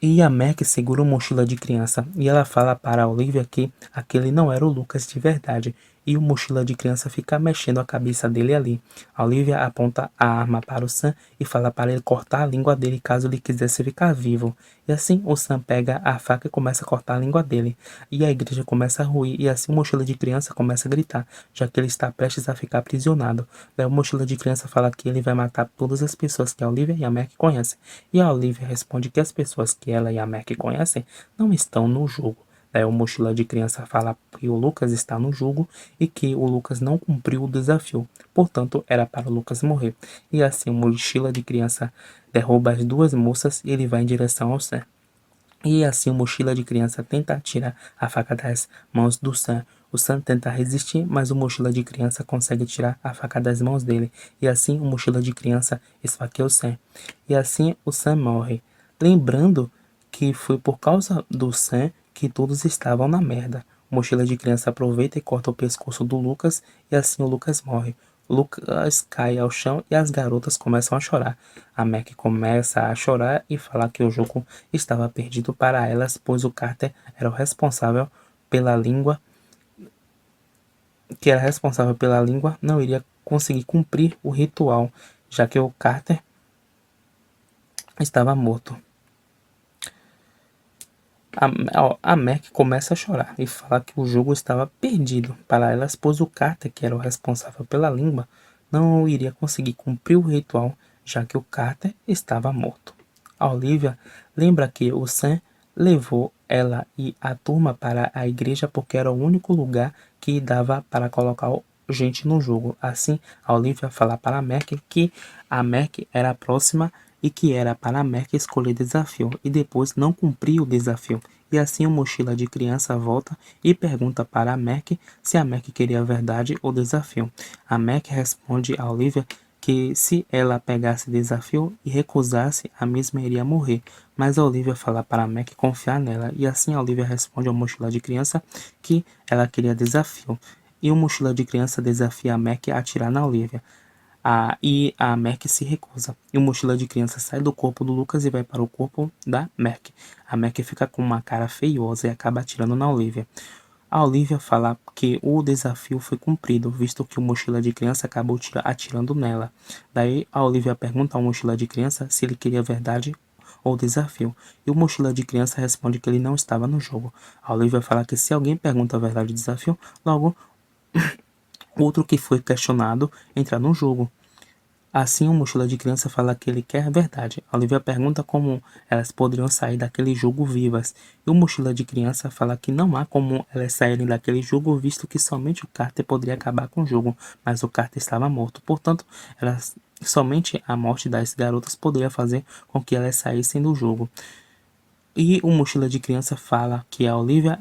E a Mac segura a mochila de criança e ela fala para a Olivia que aquele não era o Lucas de verdade. E o mochila de criança fica mexendo a cabeça dele ali. A Olivia aponta a arma para o Sam e fala para ele cortar a língua dele caso ele quisesse ficar vivo. E assim o Sam pega a faca e começa a cortar a língua dele. E a igreja começa a ruir e assim o mochila de criança começa a gritar, já que ele está prestes a ficar aprisionado. Daí o mochila de criança fala que ele vai matar todas as pessoas que a Olivia e a Mac conhecem. E a Olivia responde que as pessoas que ela e a Mac conhecem não estão no jogo. Daí o mochila de criança fala que o Lucas está no jogo e que o Lucas não cumpriu o desafio, portanto era para o Lucas morrer. E assim o mochila de criança derruba as 2 moças e ele vai em direção ao Sam. E assim o mochila de criança tenta tirar a faca das mãos do Sam. O Sam tenta resistir, mas o mochila de criança consegue tirar a faca das mãos dele. E assim o mochila de criança esfaqueia o Sam. E assim o Sam morre. Lembrando que foi por causa do Sam que todos estavam na merda. O mochila de criança aproveita e corta o pescoço do Lucas e assim o Lucas morre. Lucas cai ao chão e as garotas começam a chorar. A Mac começa a chorar e fala que o jogo estava perdido para elas, pois o Carter era o responsável pela língua, não iria conseguir cumprir o ritual, já que o Carter estava morto. A Mac começa a chorar e fala que o jogo estava perdido para elas, pois o Carter, que era o responsável pela língua, não iria conseguir cumprir o ritual, já que o Carter estava morto. A Olivia lembra que o Sam levou ela e a turma para a igreja porque era o único lugar que dava para colocar gente no jogo. Assim, a Olivia fala para a Mac que a Mac era a próxima e que era para a Mac escolher desafio e depois não cumprir o desafio. E assim o mochila de criança volta e pergunta para a Mac se a Mac queria a verdade ou desafio. A Mac responde a Olivia que se ela pegasse desafio e recusasse, a mesma iria morrer. Mas a Olivia fala para a Mac confiar nela e assim a Olivia responde ao mochila de criança que ela queria desafio. E o mochila de criança desafia a Mac a atirar na Olivia. E a Mac se recusa. E o mochila de criança sai do corpo do Lucas e vai para o corpo da Mac. A Mac fica com uma cara feiosa e acaba atirando na Olivia. A Olivia fala que o desafio foi cumprido, visto que o mochila de criança acabou atirando nela. Daí a Olivia pergunta ao mochila de criança se ele queria verdade ou desafio, e o mochila de criança responde que ele não estava no jogo. A Olivia fala que se alguém pergunta a verdade ou desafio, logo outro que foi questionado entra no jogo. Assim, o mochila de criança fala que ele quer a verdade. A Olivia pergunta como elas poderiam sair daquele jogo vivas. E o mochila de criança fala que não há como elas saírem daquele jogo, visto que somente o Carter poderia acabar com o jogo, mas o Carter estava morto. Portanto, somente a morte das garotas poderia fazer com que elas saíssem do jogo. E o mochila de criança fala que a Olivia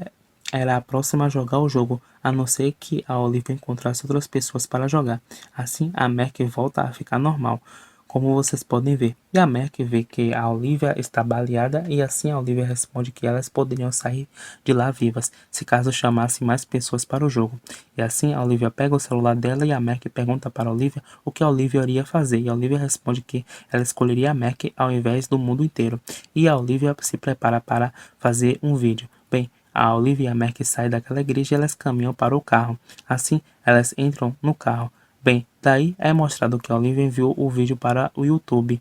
era a próxima a jogar o jogo, a não ser que a Olivia encontrasse outras pessoas para jogar. Assim, a Merc volta a ficar normal, como vocês podem ver. E a Merc vê que a Olivia está baleada e assim a Olivia responde que elas poderiam sair de lá vivas, se caso chamasse mais pessoas para o jogo. E assim a Olivia pega o celular dela e a Merc pergunta para a Olivia o que a Olivia iria fazer. E a Olivia responde que ela escolheria a Merc ao invés do mundo inteiro. E a Olivia se prepara para fazer um vídeo. Bem, a Olivia e a Mac saem daquela igreja e elas caminham para o carro. Assim, elas entram no carro. Bem, daí é mostrado que a Olivia enviou o vídeo para o YouTube.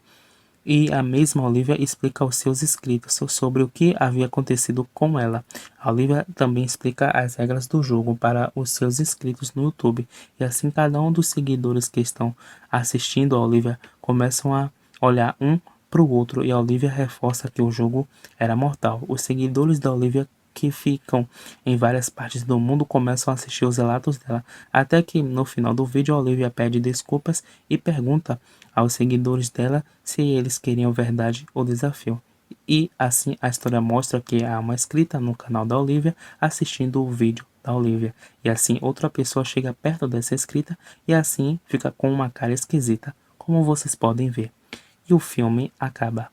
E a mesma Olivia explica aos seus inscritos sobre o que havia acontecido com ela. A Olivia também explica as regras do jogo para os seus inscritos no YouTube. E assim cada um dos seguidores que estão assistindo a Olivia começam a olhar um para o outro e a Olivia reforça que o jogo era mortal. Os seguidores da Olivia que ficam em várias partes do mundo começam a assistir os relatos dela, até que no final do vídeo a Olivia pede desculpas e pergunta aos seguidores dela se eles queriam verdade ou desafio. E assim a história mostra que há uma inscrita no canal da Olivia assistindo o vídeo da Olivia, e assim outra pessoa chega perto dessa inscrita e assim fica com uma cara esquisita, como vocês podem ver. E o filme acaba.